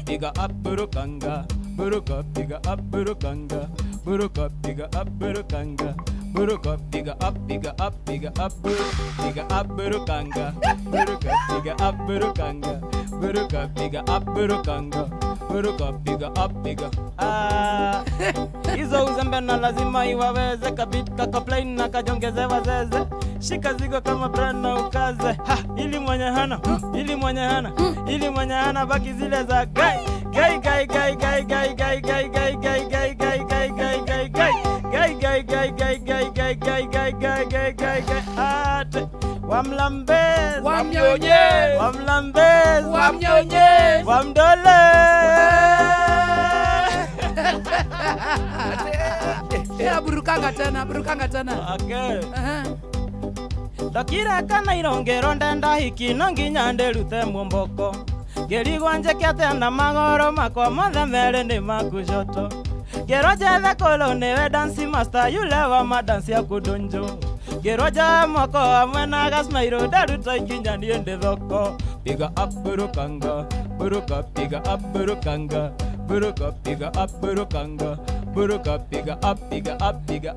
Piga up burukanga, buruka piga up burukanga, buruka piga up burukanga. Buruka piga up burukanga, buruka piga up burukanga, buruka piga up burukanga. Buruka piga hizo uzembe na lazima iwaweze kabit kaplain na kajongeze wazeze shika zigo kama brana ukaze ili mwenye hana baki zile za gai ate wamlambez wamnyonye wamdole burukanga tena okay Dakira kana irongero ndenda hiki nonginya nderute mwomboko Geri gwanje kiatena magoro makwa mothe mere ni makushoto Gero jethe kolone we dansi master yule wa madansi ya kudonjo Gero ja moko hamwe na gasmairo daruta ikinya niende thoko Piga up burukanga buruka piga up burukanga buruka piga up burukanga buruka piga up burukanga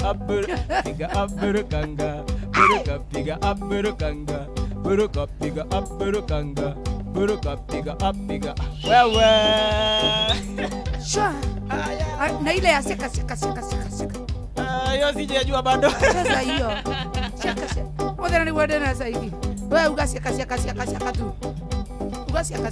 buruka piga up burukanga buruka piga up burukanga buruka piga up wewe sha na ile ya seka hiyo sijajua bado sasa hiyo shaka modera ni word na sasa hivi wewe ugaseka tu ugaseka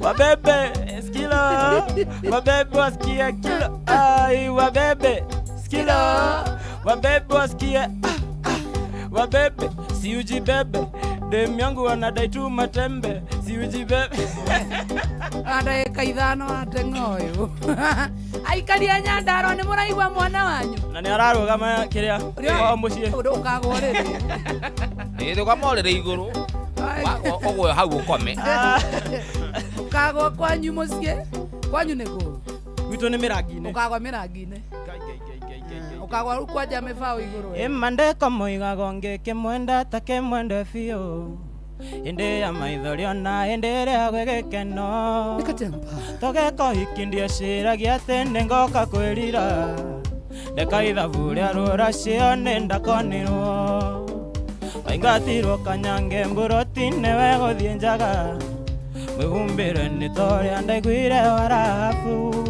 wabebe skilo wabebe wasikie kilo ai wabebe skilo wabebe wasikie wabebe si ujibebe dem yangu anadai tu matembe si ujibebe anda kaithano atengoyo aikaria Nyandaro ni muraigwa mwana wanyu na ni araro kama kiria kwa mucie ukagorere ndo kamorere iguru ogwe hau ukome ukagwa kwanyu mucie kwanyu niko wito ni mirangine ukagwa mirangine ukagwa kwa jame fao iguru emande komoiga gonge kemwenda takemwende fio inde ya maithorio na endere agwegekeno nikatempa togeko hikindie ciragia tende ngoka kwirira ndekaithaburia rura cio nindakonirwo waingatirwo kanyange mburotine we guthie njaga mwihumbire ni toria ndaiguire warabu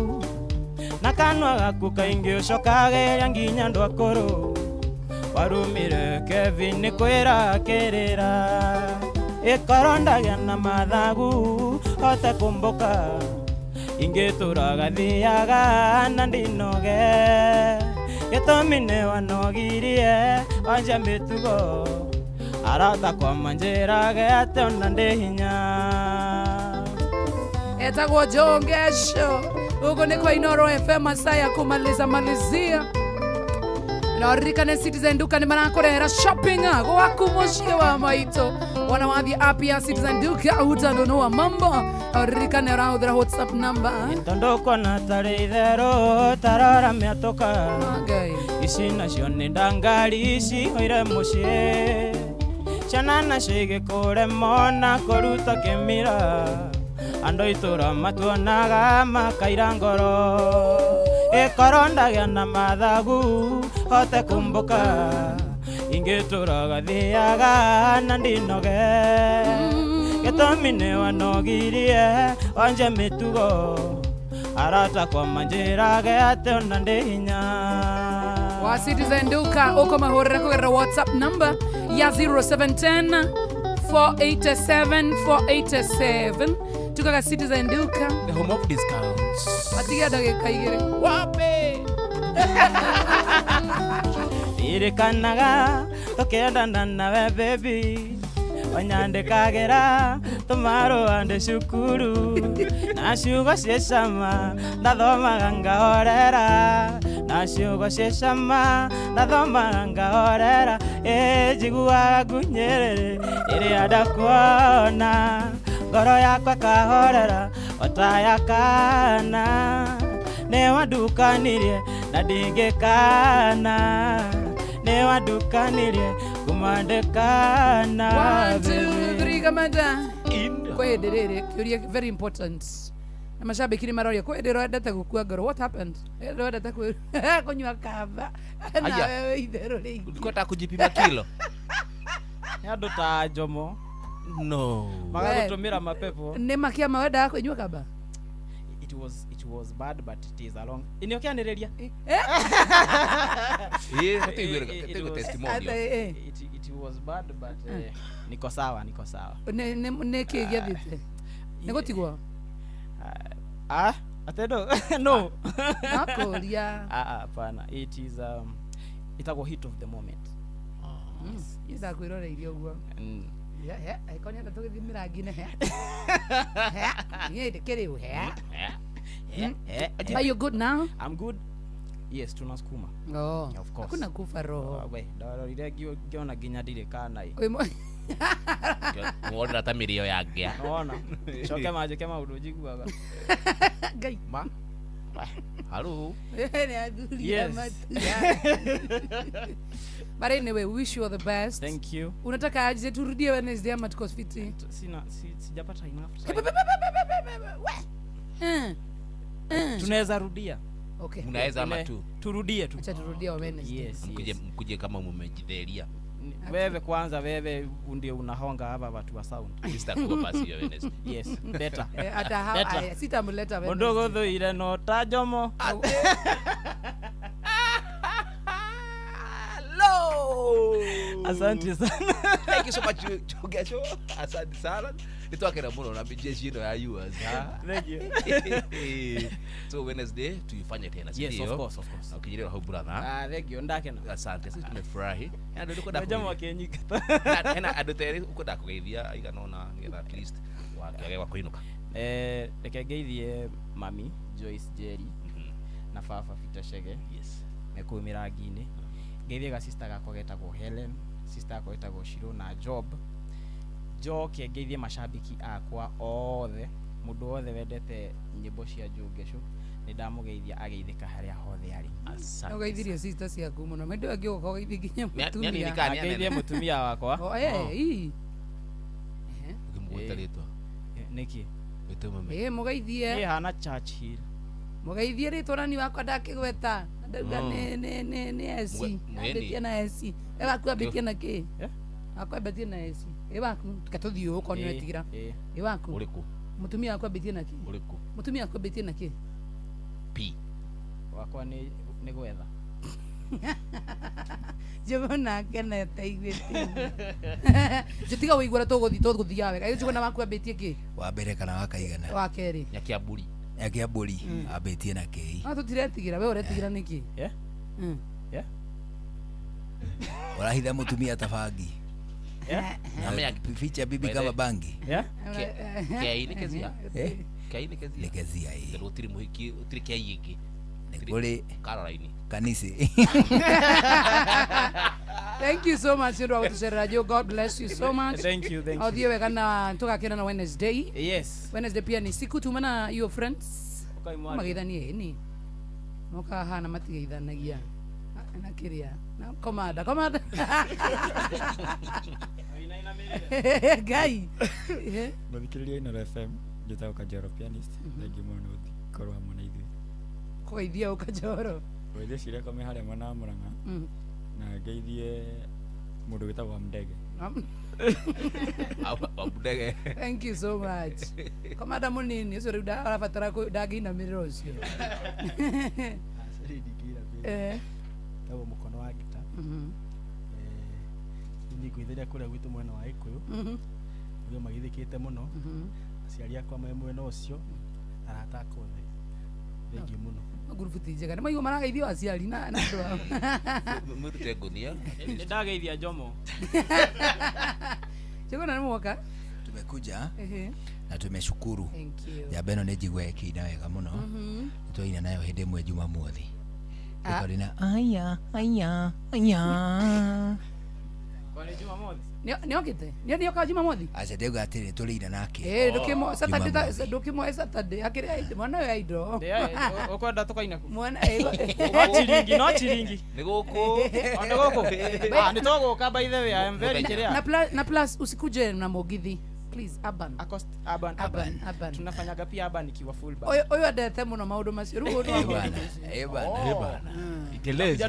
na kanwa gaku kaingi ucokageria nginya andu akuru warumire Kevin kwira kirira ikorondagia na mathagu hote kumbuka ingituraga thiaga na ndinoge gitumine wanogirie wanja mitugo arata kwa manjirage ate ona ndi hinya etagwo Jongesho uko ni kwa Inoro FM masaa ya kumalizia na rikane Citizen Duka ni marakorera shopping gwaku mucie wa maito wana wathi app ya Citizen Duka utandonwa mambo rikane rahudra WhatsApp number ndondoko na tareithero tarara miatoka ici nacio ni ndangari ici hoire mucie ciana nacio igikure mona kuruta kimira ando itura matuonaga makaira ngoro ikorondagia na mathagu hote kumbuka ingituraga thiaga na ndinoge gitumine wanogirie wanje mitugo arata kwa manjirage ate ona ndi hinya wa Citizen Duka uko mahorera kugerera WhatsApp number ya 0710 487 487 tukaga Citizen Duka the home of discounts atiga dagika igire wape irikanaga tokendana nawe baby wanyandikagira tumaro ande shukuru na shugo sheshama ndathomaga ngahorera na shugo sheshama ndathomaga ngahorera njiguaga ngunyerere iria ndakuona ngoro yakwa kahorera otayakana ne wadukanirie na ndingikana ne wadukanirie kumandekana 1 2 3 kamanda kwedirire kiuria very important na mashabiki ni maroria kwediro ndata gukua ngoro what happened ndata kunywa kamba na wewe idero ringi ulikota kujipima kilo yado ta jomo no magatumira mapepo ne makia maweda kunywa kamba it was bad but it is along iniokianireria it was bad but niko sawa ne kigiathite negotigwa atendo no nakoria hapana it is itago hit of the moment ida kwirorairio guo ikonya ndatuthimira ngine ye ndikiriu are you good now? I'm good. Yes, tunasukuma. Oh, of course. Hakuna kufa roho. We, ndorire giona ginya ndirikana hii. Muona hata mirio yake. Unaona? Shoke maje kama udojiguaga. Gai. Ma. Halo. Ne aduri matu. But anyway, we wish you all the best. Thank you. Unataka aje turudie Wednesday ama tuko fiti? Sijapata enough. Tunaweza rudia. Okay. Mnaweza ama tu. Turudie tu. Acha turudie Wednesday. Yes. Mkuje kama mmejidheria. Wewe kwanza wewe ndio unahonga hapa watu wa sound. Sitakuwa basi ya Wednesday. Yes, better. Hata hapa sitamleta Wednesday. Ondogo dho ile no tajomo. Asante sana. Thank you so much Chugasho. Asante sana. Nitwakera muno na jeshi ya yours. Thank you. So Wednesday tuifanye tena sio? Yes, of course. Ukijira ho brother. Thank you ndake na. Asante. Sisi tumefurahi. Ndio niko da. Jamaa kenyika. Na adotere uko da kugeithia iganona ngetha at least wa kuinuka. Reke geithie mami Joyce Jerry na Fafa Fitashege. Yes. Mekumira ngine. Geithie ga sister gakwa getagwo Helen, sister gakwa getagwo Shiro na Job. Joke geithie mashabiki akwa othe, mundu othe wendete nyimbo cia Njugesho, ni ndamugeithia ageithika haria hothe ari. Asante. Ugeithirie sister ciaku muno. Mendo angĩ uko geithia mutumia. Ageithie mutumia wakwa. Ukimwita ritwa. Niki? Wituma. Mugeithie. Hana Churchill. Mugeithie ritwa nani wakwa ndakigweta. Ndauga ne esi. Ndetia na esi. Eba kwambitie na ki? Akwambitie na esi. Eba tukatuthio uko ni wetigira. Eba ku. Uriku. Mutumia akwambitie na ki? Uriku. Mutumia akwambitie na ki? P. Wakwa ni gwetha. Jogona kenete igwete. Jitiga wigura tuguthia wega. Iyo jogona wakwambitie ki? Wa mbere kana wakaigana? Wa keri. Nyakiamburi. Nyakiamburi abetie na kei. Tutiretigira we uretigira niki? Urahitha mutumia tabangi. Na ficha bibi kama bangi. Kei ni kezia. Kei ni kezia. Ni kezia hii. Ndio utiri muhiki, utiri kei yiki. Kule Caroline. Kanisi. Thank you so much Ndu wa radio. God bless you so much. Thank you. Audio wegana tukakena na Wednesday. Yes. Wednesday pia ni siku tumana your friends. Magithanie ni. Moka hana matigeithanagia. Na kiria. Na komada. Guy. Bathikiriria Ino FM njetago Kajoro pianist. Thank you muno korwo hamwe na ithuĩ. Kugeithia Ukajoro. Kugeithia ciria kome haria mwana wa Murang'a. Na ngeithie mundu witagwo Mdege. Mdege. Thank you so much. Komada munini ucio riu arabatara ndangina miriro ucio. Tawo mukono wa gita. Ni kuithiria kuria gwitu mwena wa Ikuyu. Ndio magithikite muno. Aciari akwa me mwena ucio arata kothe. Thank you muno. Gurubu tijega ni maigo marageithio aciari na andu ao. Murute ngunia. Ndageithia Jomo. Jogona ni mwoka. Tumekuja na tumeshukuru. Thank you. Ya beno nejigwa ekina wega muno. Twaina nayo hinde mwe Jumamothi. Tukarina aya. Kwa Jumamothi. Niokite. Ndio kwa Jumamothi. Acha dega atiri tulira nake. Dokimo Saturday dokimo Saturday akiri mwana wa ido. Ukwenda tukaina ku. Mwana no chiringi. Ni guku. Ni guku. Ni togo by the way I am very clear. Na plus usikuje na Mogithi. Please urban. Urban. Tunafanyaga pia urban ikiwa full band. Oyo adete muno maundu macio rugo no bana. Iteleze.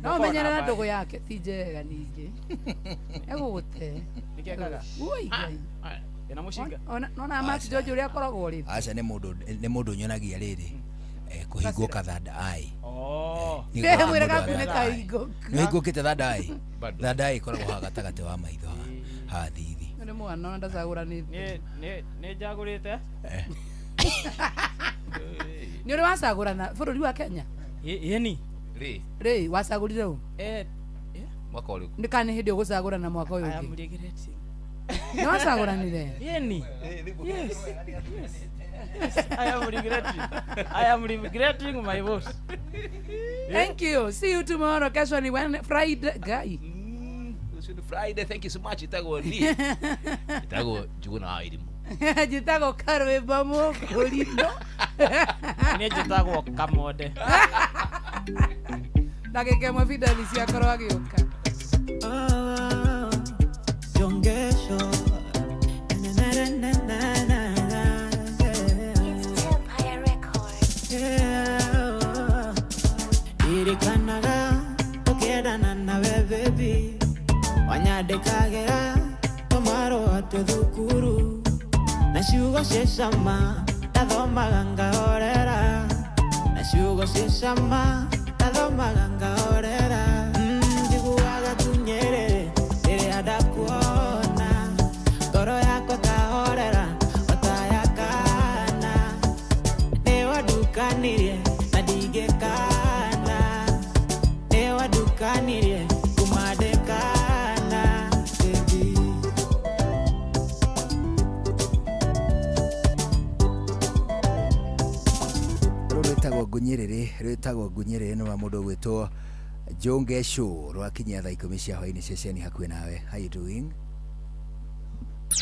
No menyana na ndogo yake tijega ningi. Ego gute. Nikekaga. Ui gai. Ena mushinga. Nona match George uri akoragwo ri. Acha ni mundu nyonagia riri. Kuhinguka third eye. Mwira gakuneka hingo. Nihingukite third eye. Third eye koragwo hagatagate wa maitho hathi. Ni mwana ndazagura ni jagurite ni uri wasagura na bururi wa Kenya yeni ri wasagurire u mwaka uri ndikane hindi ugusagura na mwaka uyu I am regretting ni wasagura ni re yeni yes I am regretting my vote. Thank you. See you tomorrow. Kesho ni Friday guy. Friday, thank you so much. Itago ni. Itago juguna airimu. Jitago karwe bamo kolindo. Ni jitago kamode. Ndageke mwa Fidelis ya korwa gioka. wanyandĩkagĩra tũmarũa tũthukuru na ciugo cia cama ndathomaga ngahorera na ciugo cia cama ndathomaga ngahorera njiguaga tunyerere rĩrĩa ndakuona ngoro yakwa kahorera otayakana nĩwadukanirie na ndigĩkana nĩwadukanirie kumadekana baby. rwĩtagwo ngunyĩrĩrĩ nĩ wa mũndũ gwĩtwo Jongesho rwakinyia thaa 10 cia hwaĩ-inĩ ceceni hakuhĩ nawe. How you doing?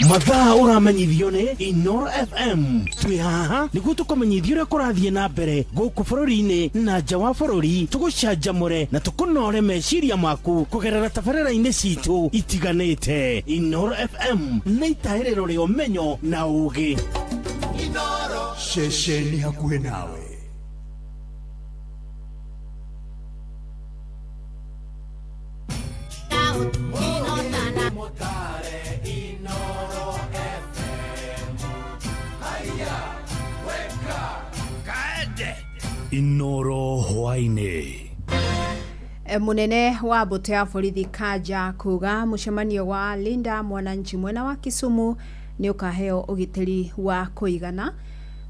mathaa ũramenyithio nĩ Inoro FM. Twĩ haha nĩguo tũkũmenyithia ũrĩa kũrathiĩ na mbere gũkũ bũrũri-inĩ na nja wa bũrũri, tũgũcanjamũre na tũkũnore meciria maku kũgerera tabarĩra-inĩ citũ itiganĩte. Inoro FM nĩ itahĩrĩro rĩa ũmenyo na ũũgĩ. Inoro ceceni hakuhĩ nawe. Inoro hwainĩ. Munene wa mbũtũ ya borithi Kanja kuga mũcemanio wa Linda Mwananchi mwena wa Kisumu nĩ ũkaheo ũgitĩri wa kũigana.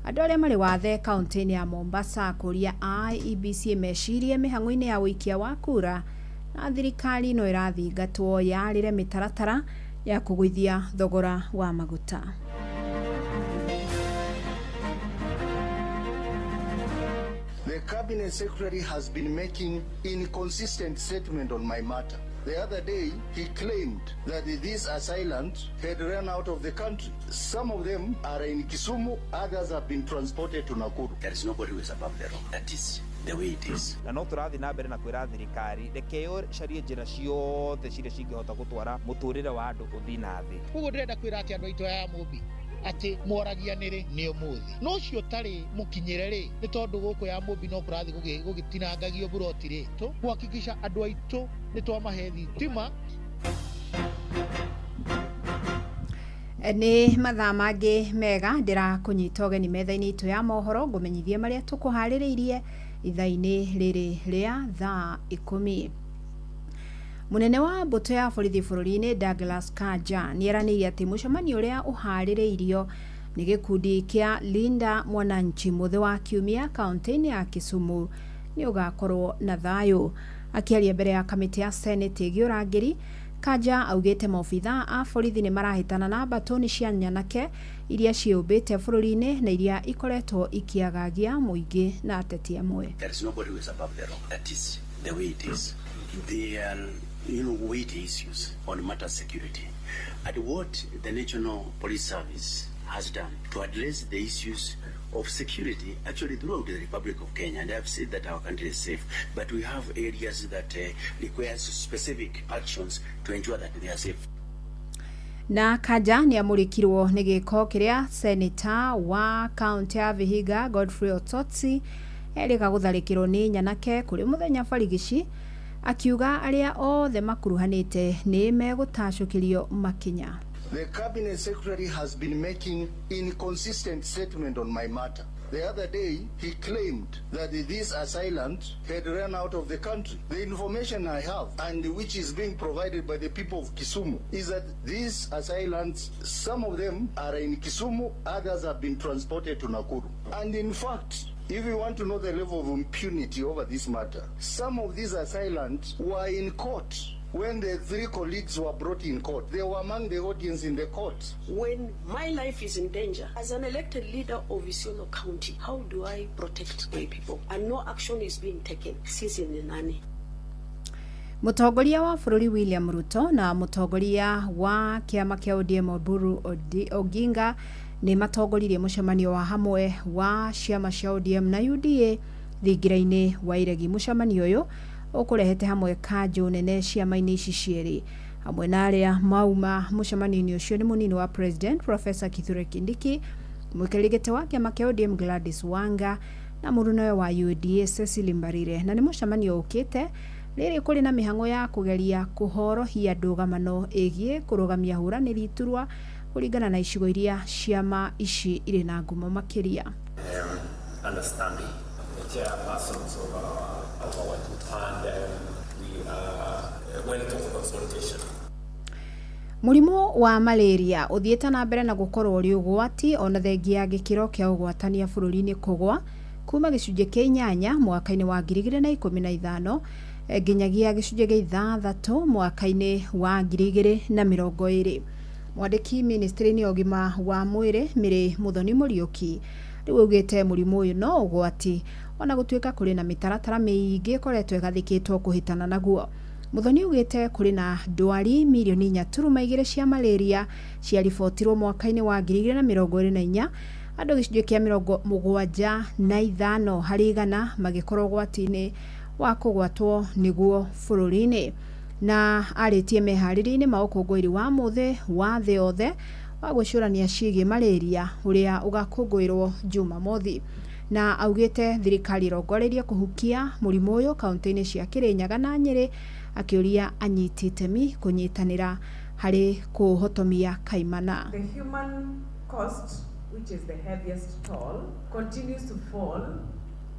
Andũ arĩa marĩ wathe kaunti-inĩ ya Mombasa kũria IEBC mecirie mĩhang'o-inĩ ya ũikia wa kura na thirikari no ĩrathingatwo yarĩre mĩtaratara ya kũgũithia thogora wa maguta. The Cabinet Secretary has been making inconsistent statement on my matter. The other day, he claimed that these assailants had run out of the country. Some of them are in Kisumu, others have been transported to Nakuru. There is nobody who is above the law. That is the way it is. Na no tũrathiĩ na mbere na kwĩra thirikari reke carie njĩra ciothe ciria cingĩhota gũtwara mũtũrĩre wa andũ ũthiĩ na thĩ. Koguo ndĩrenda kwĩra atĩ andũ aitũ aya Mũmbi ati moragianire nĩ ũmũthĩ no cio tarĩ mũkinyĩre rĩ nĩ tondũ gũkũ ya Mũmbi no kũrathiĩ gũgĩtinangagio buroti rĩtũ kuhakikisha andũ aitũ nĩ twamahe thitima. Nĩ mathaa mangĩ mega ndĩrakũnyita ũgeni metha-inĩ itũ ya mohoro ngũmenyithie marĩa tũkũharĩrĩirie ithaa-inĩ rĩrĩ rĩa thaa 10. Munene wa mbũtũ ya borithi bũrũri-inĩ Douglas Kanja nĩeranĩire atĩ mũcemanio ũrĩa ũharĩrĩirio nĩ gĩkundi kĩa Linda Mwananchi mũthĩ wa kiumia kaunti-inĩ ya Kisumu nĩ ũgakorwo na thayũ. Akĩaria mbere ya kamĩtĩ ya Senate ĩgiĩ ũrangĩri, Kanja augĩte maobitha a borithi nĩ marahĩtana na mbatoni cia nyanake iria ciũmbĩte bũrũri-inĩ na iria ikoretwo ikiagagia mũingĩ na ateti amwe. There is nobody who is above the law. That is the way it is. The weight issues on matter security and what the National Police Service has done to address the issues of security actually throughout the Republic of Kenya. And I have said that our country is safe, but we have areas that require specific actions to ensure that they are safe. Na Kanja nĩ amũrĩkirwo nĩ gĩko kĩrĩa Senator wa kaunti ya Vihiga Godfrey Otsotsi erĩga gũtharĩkĩrwo nĩ nyanake kũrĩ mũthenya barigici, akiuga arĩa othe makuruhanĩte nĩ megũtacũkĩrio makinya. The Cabinet Secretary has been making inconsistent statement on my matter. The other day, he claimed that these assailants had run out of the country. The information I have, and which is being provided by the people of Kisumu, is that these assailants, some of them are in Kisumu, others have been transported to Nakuru. And in fact, if you want to know the level of impunity over this matter, some of these assailants were in court when the 3 colleagues were brought in court. They were among the audience in the court. When my life is in danger, as an elected leader of Isiolo County, how do I protect my people? And no action is being taken. Sisi ni nani? Mũtongoria wa bũrũri William Ruto na mũtongoria wa kĩama kĩa ODM Oburu Oginga nĩ matongoririe mũcemanio wa hamwe wa ciama cia ODM na UDA thingira-inĩ wa Iregi. Mũcemanio ũyũ ũkũrehete hamwe kanjũ nene ciama-inĩ ici cierĩ. Hamwe na arĩa mauma mũcemanio-inĩ ũcio nĩ mũnini wa President Professor Kithure Kindiki, mũikarĩri wa kĩama kĩa ODM Gladys Wanga na mũrũnawe wa UDA Cecily Mbarire. Na nĩ mũcemanio ũkĩte riri kuri na mihango ya kugeria kuhorohia ndugamano egie kurugamia huraniri iturwa kuringana na icigo iria ciama ici iri na ngumo makiria. Understanding the chairpersons of our and we went to consultation. Murimu wa malaria uthieta na mbere na gukorwo uri ugwati ona thengia gikiro kia ugwatania bururi-ini kugwa kuma gicunje kia 8 mwaka-ini wa 2015 nginyagia gicunje gia 6 mwaka-ini wa 2020. Mwandiki ministry-ini ya ugima wa mwiri Mary Muthoni Muriuki riu ugite murimu uyu no ugwati ona gutuika kuri na mitaratara miingi koretwo igathikitwo kuhitana naguo. Muthoni ugite kuri na ndwari milioni 4.2 cia malaria cia ribotirwo mwaka-ini wa 2024 andu gicunje kia 75 hari igana magikorwo gwati-ini wa kugwatwo niguo bururi-ini na aritie mehariri-ini maukungwiri wa muthe wa the othe wa gucurania ciigi malaria uria ugakungwirwo Jumamothi na augite thirikari rongoreria kuhukia murimu uyu kaunti-ini cia Kirinyaga na Nyeri akiuria anyiti itemi kunyitanira hari kuhotomia kaimana. The human cost, which is the heaviest toll, continues to fall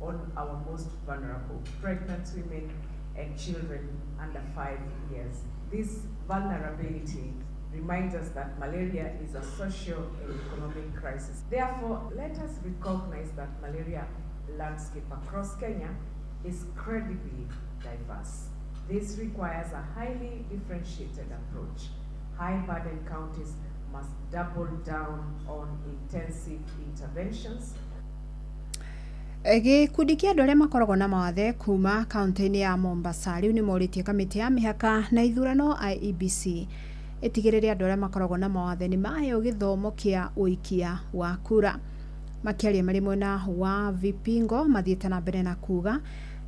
on our most vulnerable, pregnant women and children under 5 years. This vulnerability reminds us that malaria is a social and economic crisis. Therefore, let us recognize that malaria landscape across Kenya is credibly diverse. This requires a highly differentiated approach. High-burden counties must double down on intensive interventions. Gikundi kia andu aria makoragwo na mawathe kuma kaunti-ini ya Mombasa riu ni moritie kamiti ya mihaka na ithurano IEBC itigirire andu aria makoragwo na mawathe ni maheo githomo kia uikia wa kura. Makiaria mari mwena wa Vipingo mathiete na mbere na kuga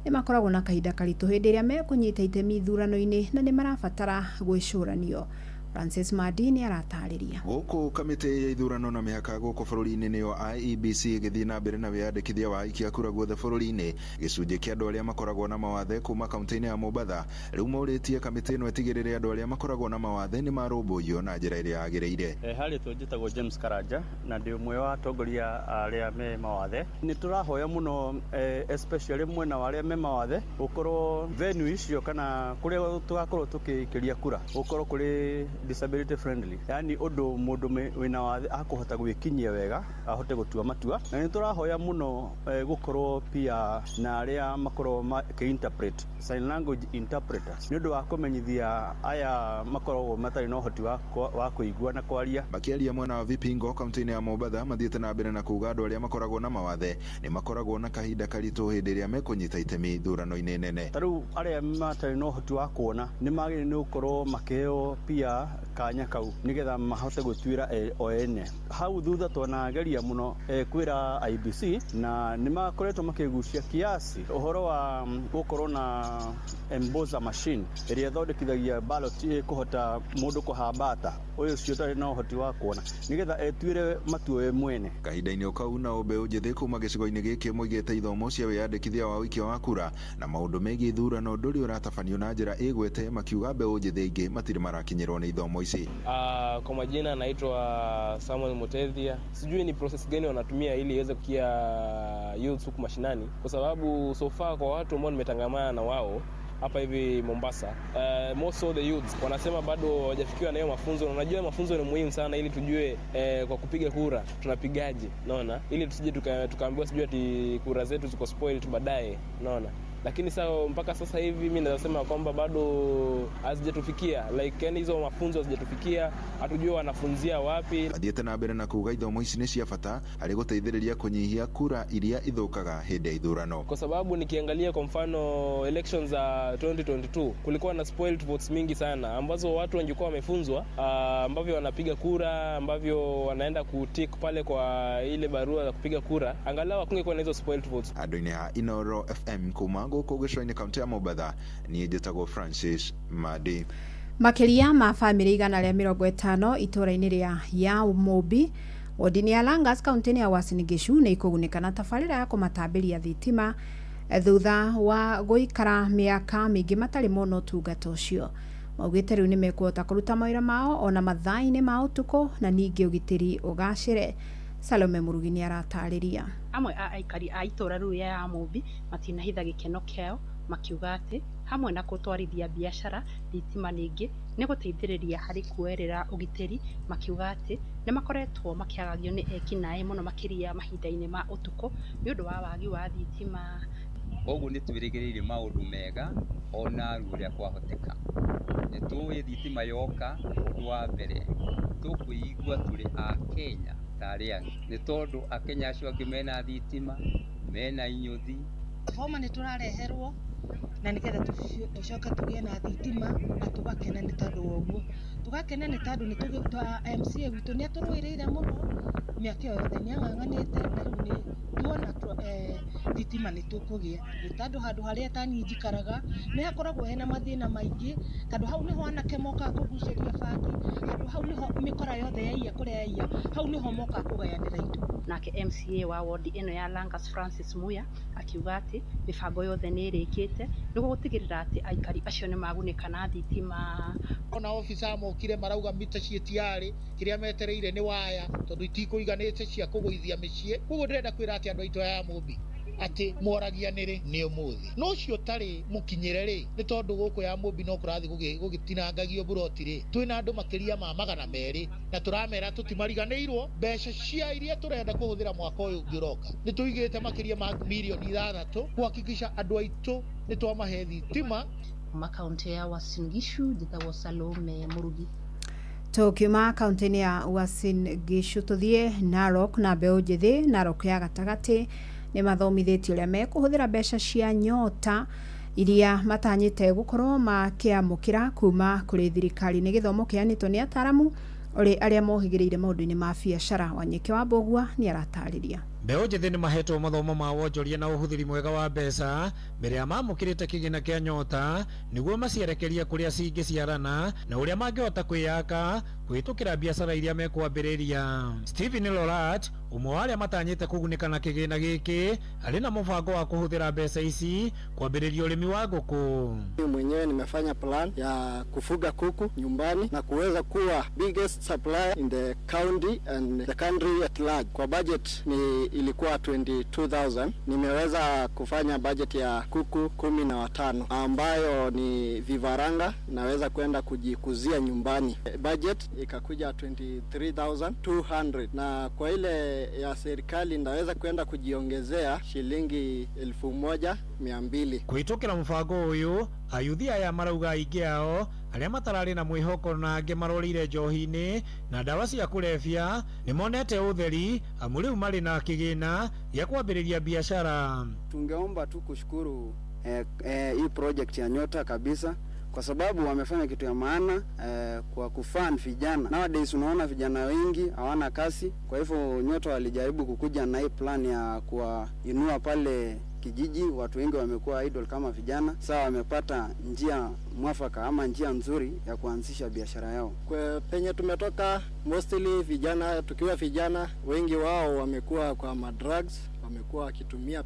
ni makoragwo na kahinda karitu hindi iria mekunyita itemi ithurano-ini na ni marabatara gwicuranio. Francis Madini aratariria. Guku kamiti ya ithurano na mihaka guku bururi-ini niyo IEBC igithii na mbere na wiyandikithia wa aikia kura guothe bururi-ini gicunje kia andu aria makoragwo na mawathe kuma kaunti-ini ya Mombasa riu moritie kamiti ino itigirire andu aria makoragwo na mawathe ni marumbuiyo na njira iria yagiriire. Hari twitagwo James Karanja na ndi umwe wa atongoria aria me mawathe. Ni turahoya muno especially mwena wa aria me mawathe ukorwo venue icio kana kuria tugakorwo tukikiria kura ukorwo kuri disability friendly, yani undu mundu wina wathe akuhota gwikinyia wega ahote gutua matua na ni turahoya muno gukorwo pia na aria makorwo interpret sign language interpreters ni undu wa kumenyithia aya makorwo matari no hoti wa kuigua na kwaria. Makiaria mwena wa Vipingo kaunti-ini ya Mombasa mathiete na mbere na kuga andu aria makoragwo na mawathe ni makoragwo na kahinda karitu hindi iria mekunyita itemi ithurano-ini nene. Taru aria matari no hoti wa kuona ni magire ni ukorwo makeo pia kanya kau nigetha mahote gutwira o ene. Hau thutha twanageria muno kwira IBC na nimakoretwo makigucia kiasi uhoro wa gukorwo na emboza machine iria thondekithagia ballot kuhota mundu kuhambata uyu cio tari no hoti wa kuona nigetha etwire matuo mwene. Kahinda-ini ukau na ubeu njithi kuma gicigo-ini giki muigite ithomo cia wiyandikithia wa wikia wa kura na maundu megie ithurano nduri uratabanio na njira igwete makiuga mbeu njithi ingi matiri marakinyirwo ni ithomo ici. Kwa majina naitwa Samuel Mutethia. Sijui ni process gani wanatumia ili iweze kukia youth huku mashinani, kwa sababu so far kwa watu ambao nimetangamana na wao hapa hivi Mombasa, most of the youths wanasema bado hawajafikiwa na hiyo mafunzo. Unajua mafunzo ni muhimu sana ili tujue kwa kupiga kura tunapigaje, unaona, ili tusije tukaambiwa sijui ati kura zetu ziko spoiled baadaye, unaona. Lakini sasa mpaka sasa hivi mimi naweza sema kwamba bado hazijatufikia, like yani hizo mafunzo hazijatufikia, hatujua wanafunzia wapi. Athiete na mbere na kuga ithomo ici ni cia bata hari guteithiriria kunyihia kura iria ithukaga hindi ya ithurano. Kwa sababu nikiangalia kwa mfano elections za 2022 kulikuwa na spoiled votes mingi sana ambazo watu wangekuwa wamefunzwa ambavyo wanapiga kura, ambavyo wanaenda kutik pale kwa ile barua ya kupiga kura, angalau hakungekuwa na hizo spoiled votes. Andu-ini ha Inoro FM kuma guku gicua-ini kaunti ya Mombasa ni njitagwo Francis Madi. Makiria ma family igana ria 50 itura-ini ria ya Mobi odini ya Langas kaunti-ini ya Uasin Gishu ni ikugunika na tafarira ya kumatambiria thitima thutha wa guikara miaka mingi matari mono tungata ucio. Maugite riu nimekuota kuruta mawira mao ona mathaa-ini ma utuku na ningi ugitiri ugacire. Salome Murugi ni aratariria. Amwe a aikari a itora riu ya Mumbi matinahitha gikeno kiao makiuga ati hamwe na gutwarithia biashara thitima ningi ni guteithiriria hari kuerera ugitiri, makiuga ati ni makoretwo makiagagio ni ekinae muno makiria mahinda-ini ma utuku ni undu wa wagi wa thitima. Koguo nĩ twĩrĩgĩrĩire maũndũ mega ona ruo kwahoteka. Nĩ tũĩ thitima yoka ũndũ wa mbere tũkwĩigua tũrĩ a Kenya tarĩ angĩ, nĩ tondũ Akenya acio angĩ mena thitima mena inyuthi. Boma nĩ tũrareherwo na nĩgetha tũcoke tũgĩe na thitima na tũgakena nĩ tondũ wa ũguo. Tũgakena nĩ tondũ nĩ MCA witũ nĩ atũrũĩrĩire mũno mĩaka yothe nĩ ang'ang'anĩte na rĩu nĩ tuona thitima nĩ tũkũgĩa. Nĩ tondũ handũ harĩa tani njikaraga nĩ hakoragwo hena mathĩna maingĩ, tondũ hau nĩho anake mokaga kũgucĩria bangi, handũ hau nĩho mĩkora yothe yaiya kũrĩa yaiya, hau nĩho mokaga kũgayanĩra indo. Nake MCA wa ward ĩno ya Langas Francis Muya akiuga atĩ mĩbango yothe nĩ ĩrĩkĩte nĩguo gũtigĩrĩra atĩ aikari acio nĩ magunĩka na thitima. Ona ofisa mokire marauga mita cietiarĩ kĩrĩa metereire nĩ waya tondũ itikũiganĩte cia kũgũithia mĩciĩ. Koguo ndĩrenda kwĩra atĩ andũ aitũ ya Mumbi ati moragianĩrĩ nĩ ũmũthĩ no ũcio tarĩ mũkinyĩre rĩ nĩ tondũ gũkũ ya Mumbi no kũrathi gũgĩtinangagio buroti rĩ twĩna andũ makĩria ma 200 na tũramera tũtimariganĩirwo mbeca cia iria tũrenda kũhũthĩra mwaka ũyũ ũngĩroka nĩ tũigĩte makĩria ma milioni 6 kuhakikisha andũ aitũ nĩ twamahe thitima. Makaunti ya Uasin Gishu njĩtagwo Salome Murugi. Tukiuma kaunti-inĩ ya Uasin Gishu tuthie Narok na mbeũ njĩthĩ Narok ya gatagati ni mathomithĩtio ũrĩa mekũhũthĩra mbeca cia nyota iria matanyĩte gũkorwo makĩamũkĩra kuma kũrĩ thirikari. Nĩ gĩthomo kĩanĩtwo nĩ ataramu arĩa mohĩgĩrĩire maũndũ-inĩ ma biacara. Wanyeke wa Mbogua ni aratarĩria. Mbeũ njĩthĩ nĩ mahetwo mathomo ma wonjoria na ũhũthĩri mwega wa mbeca mbere ya mamũkĩrĩte kĩgĩna kĩa nyota nĩguo macierekerie kũrĩa cingĩciarana na ũrĩa mangĩhota kwĩyaka kwĩtũkĩra biacara iria mekwambĩrĩria. Stephen Lorat ũmwe wa arĩa matanyĩte kũgunĩka na kĩgĩna gĩkĩ arĩ na mũbango wa kũhũthĩra mbeca ici kwambĩrĩria ũrĩmi wa ngũkũ. Mwenyewe nimefanya plan ya kufuga kuku nyumbani na kuweza kuwa biggest supplier in the county and the country at large. Kwa budget ni ilikuwa 22,000. Nimeweza kufanya budget ya kuku 15 ambayo ni vifaranga naweza kwenda kujikuzia nyumbani. Budget ikakuja 23,200 na kwa ile ya serikali ndaweza kwenda kujiongezea shilingi 1,200. Kwĩtũkĩra mũbango ũyũ ayuthi aya marauga aingĩ ao arĩa matararĩ na mwĩhoko na angĩ marorire njohi-inĩ na ndawa cia kũrebia nĩ monete ũtheri amu rĩu marĩ na kĩgĩna gĩa kwambĩrĩria biashara. Tungeomba tu kushukuru hii project ya Nyota kabisa kwa sababu wamefanya kitu ya maana kwa kufund vijana. Nowadays unaona vijana wengi hawana kazi, kwa hivyo Nyota walijaribu kukuja na hii plan ya kuinua pale kijiji. Watu wengi wamekuwa idle kama vijana, sasa wamepata njia mwafaka ama njia nzuri ya kuanzisha biashara yao. Kwa penye tumetoka mostly vijana, tukiwa vijana wengi wao wamekuwa kwa madrugs, wamekuwa wakitumia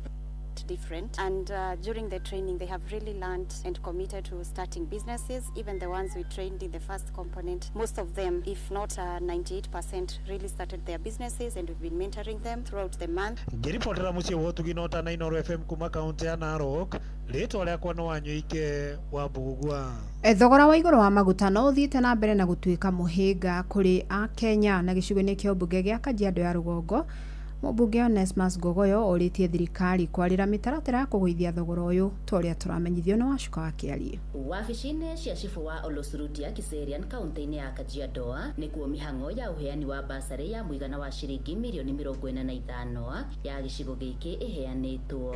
different and during the training they have really learned and committed to starting businesses. Even the ones we trained in the first component, most of them, if not 98%, really started their businesses and we've been mentoring them throughout the month. Ngiripotera muciĩ wa Tuginota na Inooro FM kuma kaunti ya Narok, rĩtwa rĩakwa no Wanyũike wa Mbugua. Thogora wa igũrũ wa maguta no ũthiĩte na mbere na gũtuĩka mũhĩnga kũrĩ a Kenya na gĩcigo-inĩ kĩa ũmbunge gĩa Kajiado ya Rũgongo. Mũmbunge Onesmus Gogoyo orĩtie thirikari kwarĩra mĩtaratara ya kũgũithia thogora ũyũ ta ũrĩa tũramenyithio nĩ Wacuka wa Kĩarie. Wabici-inĩ cia cibu wa Olosurutia Kiserian kaunti-inĩ ya Kajiado nĩkuo mĩhang'o ya ũheani wa basarĩ ya mũigana wa ciringi milioni 45 ya gĩcigo gĩkĩ ĩheanĩtwo.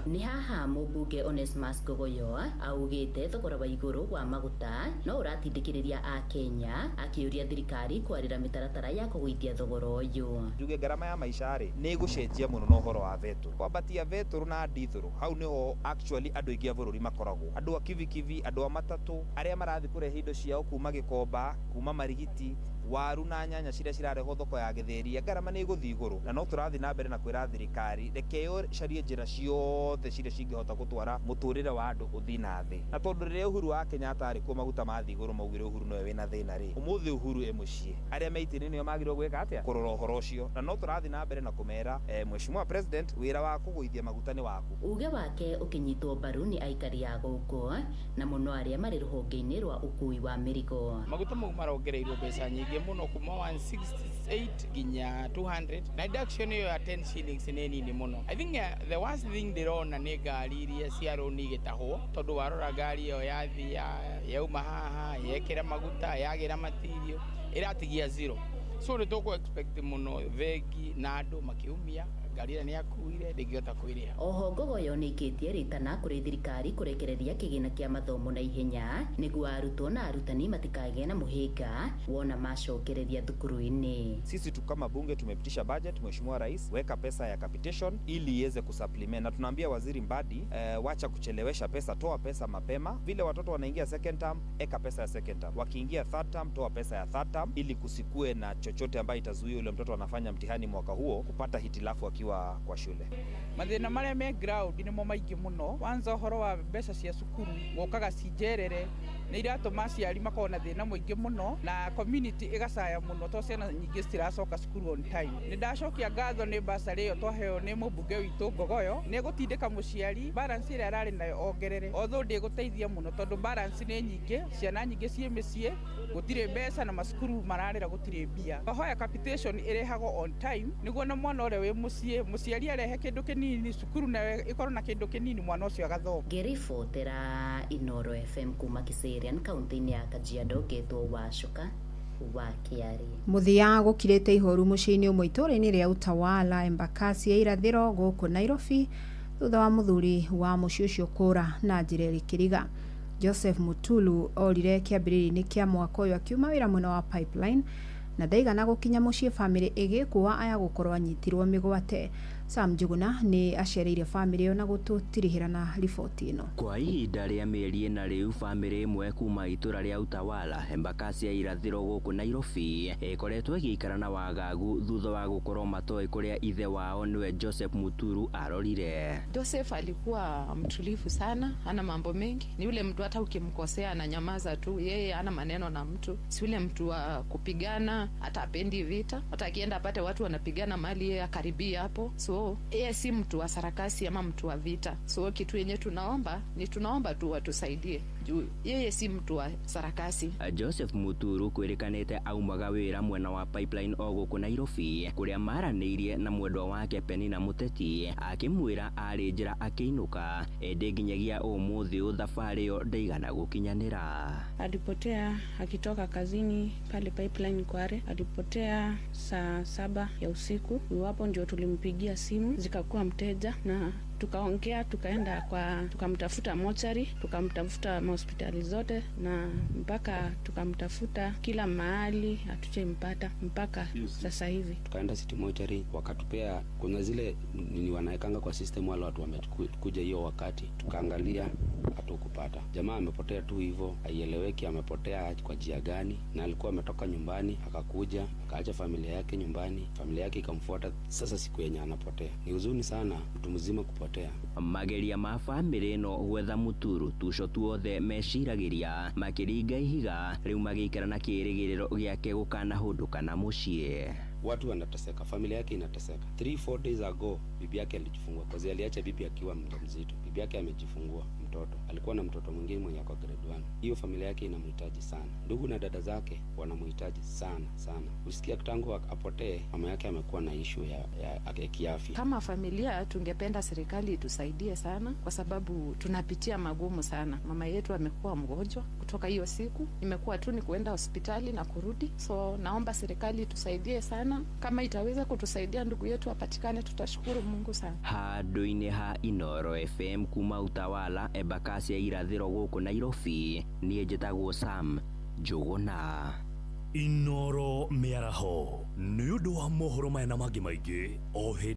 Nĩ haha mũmbunge Onesmus Gogoyo augĩte thogora wa igũrũ wa maguta no ũratindĩkĩrĩria a Kenya akĩũria thirikari kwarĩra mĩtaratara ya kũgũithia thogora ũyũ. Njuge gharama ya maisha maica-rĩ nĩ ĩgũcenjia mũno na ũhoro wa vetũ kwambatia vetũ na ndithũrũ hau nĩho actually andũ aingĩ a bũrũri makoragwo andũ a kivikivi andũ a matatũ arĩa marathiĩ kũrehe indo ciao kuma Gĩkomba kuma Marigiti waru na nyanya ciria cirarehwo thoko ya Gĩthĩri ngarama nĩ ĩgũthiĩ igũrũ na no tũrathiĩ na mbere na kwĩra thirikari reke carie njĩra ciothe ciria cingĩhota gũtwara mũtũrĩre wa andũ ũthiĩ na thĩ na tondũ rĩrĩa Uhuru wa Kenyatta arĩ kuo maguta mathiĩ igũrũ maugire Uhuru nowe wĩna thĩna-rĩ ũmũthĩ Uhuru e mũciĩ arĩa me itĩ-inĩ nĩo magĩrĩirwo gwĩka atĩa kũrora ũhoro ũcio na no tũrathiĩ na mbere na kũmera Mheshimiwa President wĩra wa kũgũithia maguta nĩ waku uge wake ũkĩnyitwo mbaru nĩ aikari a gũkũ na mũno arĩa marĩ rũhonge-inĩ rwa ũkui wa mĩrigo maguta mau marongereirwo mbeca nyingĩ mũno kuma 168 nginya 200 na reduction iyo ya 10 shillings nĩ nini mũno. I think the worst thing ndĩrona nĩ ngari iria cia rũni igĩtahwo tondũ warora ngari iyo yathia yauma haha yekĩra maguta yagĩra material ĩratigia zero so nĩ tũkũ expect mũno vengi na andũ makiumia ngari ĩrĩa nĩ akuire ndĩngĩhota kwĩrĩha. Oho Ngogoyo nĩ ikĩtie rĩtana kũrĩ thirikari kũrekereria kĩgĩna kĩa mathomo na ihenya nĩguo arutwo na arutani matikagĩe na mũhĩnga wona macokereria thukuru-inĩ. Sisi tu kama bunge tumepitisha budget, Mheshimiwa Rais weka pesa ya capitation ili iweze kusupplement na tunaambia Waziri Mbadi wacha kuchelewesha pesa, toa pesa mapema. Vile watoto wanaingia second term, eka pesa ya second term. Wakiingia third term, toa pesa ya third term ili kusikue na chochote ambayo itazuia yule mtoto anafanya mtihani mwaka huo kupata hitilafu akiwa kwa shule. Mathina marĩa me ground nĩmo maingĩ mũno. Wanza ũhoro wa mbeca cia cukuru wokaga cijerere nĩ iratũma aciari makorwo na thĩna mũingĩ mũno na community ĩgacaya mũno tondũ ciana nyingĩ citiracoka cukuru on time. Nĩ ndacokia ngatho nĩ basarĩ ĩyo twaheo nĩ mũmbunge witũ Ngogoyo nĩ gũtindĩka mũciari balance ĩrĩa ararĩ nayo ongerere although ndĩgũteithia mũno tondũ balance nĩ nyingĩ ciana nyingĩ ciĩ mĩciĩ gũtirĩ mbeca na macukuru mararĩra gũtirĩ mbia. Hoya capitation ĩrehagwo on time nĩguo na mwana ũrĩa wĩ mũciĩ mũciari arehe kĩndũ kĩnini cukuru na ĩkorwo na kĩndũ kĩnini mwana ũcio agathoma. Ngĩribotera Inooro FM kuma Kiserian kaunti-inĩ ya Kajiado ngetwo Wacuka wa Kiari. Muthia gũkirĩte ihoru mũciĩ-inĩ ũmwe itũũra-inĩ rĩa Utawala Embakasi ya irathĩro gũkũ Nairobi thutha wa mũthuri wa mũciĩ ũcio kũra na njĩra ĩrĩ Joseph Mutulu orire kĩambĩrĩria-inĩ kĩa mwaka ũyũ akiuma wĩra mwena wa Pipeline na ndaigana gũkinya mũciĩ famĩlĩ ĩgĩkũa aya gũkorwo anyitirwo mĩgwate. Sam Njuguna nĩ acereire famĩlĩ ĩyo na gũtũtirĩhĩra na riboti ĩno. Kwa ihinda rĩa mĩeri ĩna rĩu famĩlĩ ĩmwe kuma itũra rĩa Utawala Embakasi ya irathĩro gũkũ Nairobi ĩkoretwo ĩgĩikara na wagagu thutha wa gũkorwo matoĩ kũrĩa ithe wao nĩwe Joseph Mutulu arorire. Joseph alikuwa mtulivu sana, hana mambo mengi. Ni yule mtu hata ukimkosea ananyamaza tu, yeye hana maneno na mtu. Si yule mtu wa kupigana, hata apendi vita. Hata akienda apate watu wanapigana mali yeye akaribia hapo. So yeye si mtu wa sarakasi ama mtu wa vita. So kitu yenye tunaomba tu watusaidie. Yeye si mtu wa sarakasi. Joseph Mutulu kwĩrĩkanĩte aumaga wĩra mwena wa Pipeline o gũkũ Nairobi kũrĩa maranĩirie na mwendwa wake Penina Muteti akĩmwĩra arĩ njĩra akĩinũka ĩndĩ nginyagia ũmũthĩ thabarĩ ĩyo ndaigana gũkinyanĩra. Alipotea akitoka kazini pale Pipeline Kware, alipotea saa 7 ya usiku. Hapo ndio tulimpigia simu zikakuwa mteja na tukaongea, tukamtafuta mochari, tukamtafuta hospitali zote na mpaka tukamtafuta kila mahali hatujampata mpaka sasa hivi. Tukaenda City Mochari wakatupea, kuna zile ni wanaekanga kwa system wale watu wamekuja hiyo wakati, tukaangalia hatukupata. Jamaa amepotea tu hivyo, haieleweki amepotea kwa njia gani, na alikuwa ametoka nyumbani akakuja akaacha familia yake nyumbani, familia yake ikamfuata. Sasa siku yenye anapotea ni huzuni sana, mtu mzima kupotea. Mageria ma famĩlĩ ĩno gwetha Mutulu tuco tuothe meciragĩria makĩringa ihiga rĩu magĩikara na kĩĩrĩgĩrĩro gĩake gũkanahũndũka na mũciĩ. Watu wanateseka, familia yake inateseka. 3-4 days ago bibi yake alijifungua, kwa aliacha bibi akiwa mjamzito. Bibi yake amejifungua mtoto, alikuwa na mtoto mwingine mwenye kwa grade 1. Hiyo familia yake inamhitaji sana, ndugu na dada zake wanamhitaji sana sana. Usikia tangu apotee mama yake amekuwa na issue ya kiafya. Kama familia tungependa serikali itusaidie sana, kwa sababu tunapitia magumu sana. Mama yetu amekuwa mgonjwa kutoka hiyo siku, imekuwa tu ni kuenda hospitali na kurudi. So naomba serikali itusaidie sana. Kama itaweza kutusaidia ndugu yetu apatikane, tutashukuru Mungu sana. Handũ-inĩ ha Inooro FM kuma Utawala Embakasi ya irathĩro gũkũ Nairobi, niĩ njĩtagwo Sam Njuguna. Inoro Miaraho. Nĩ ũndũ wa mohoro maya na mangĩ maingĩ o hĩndĩ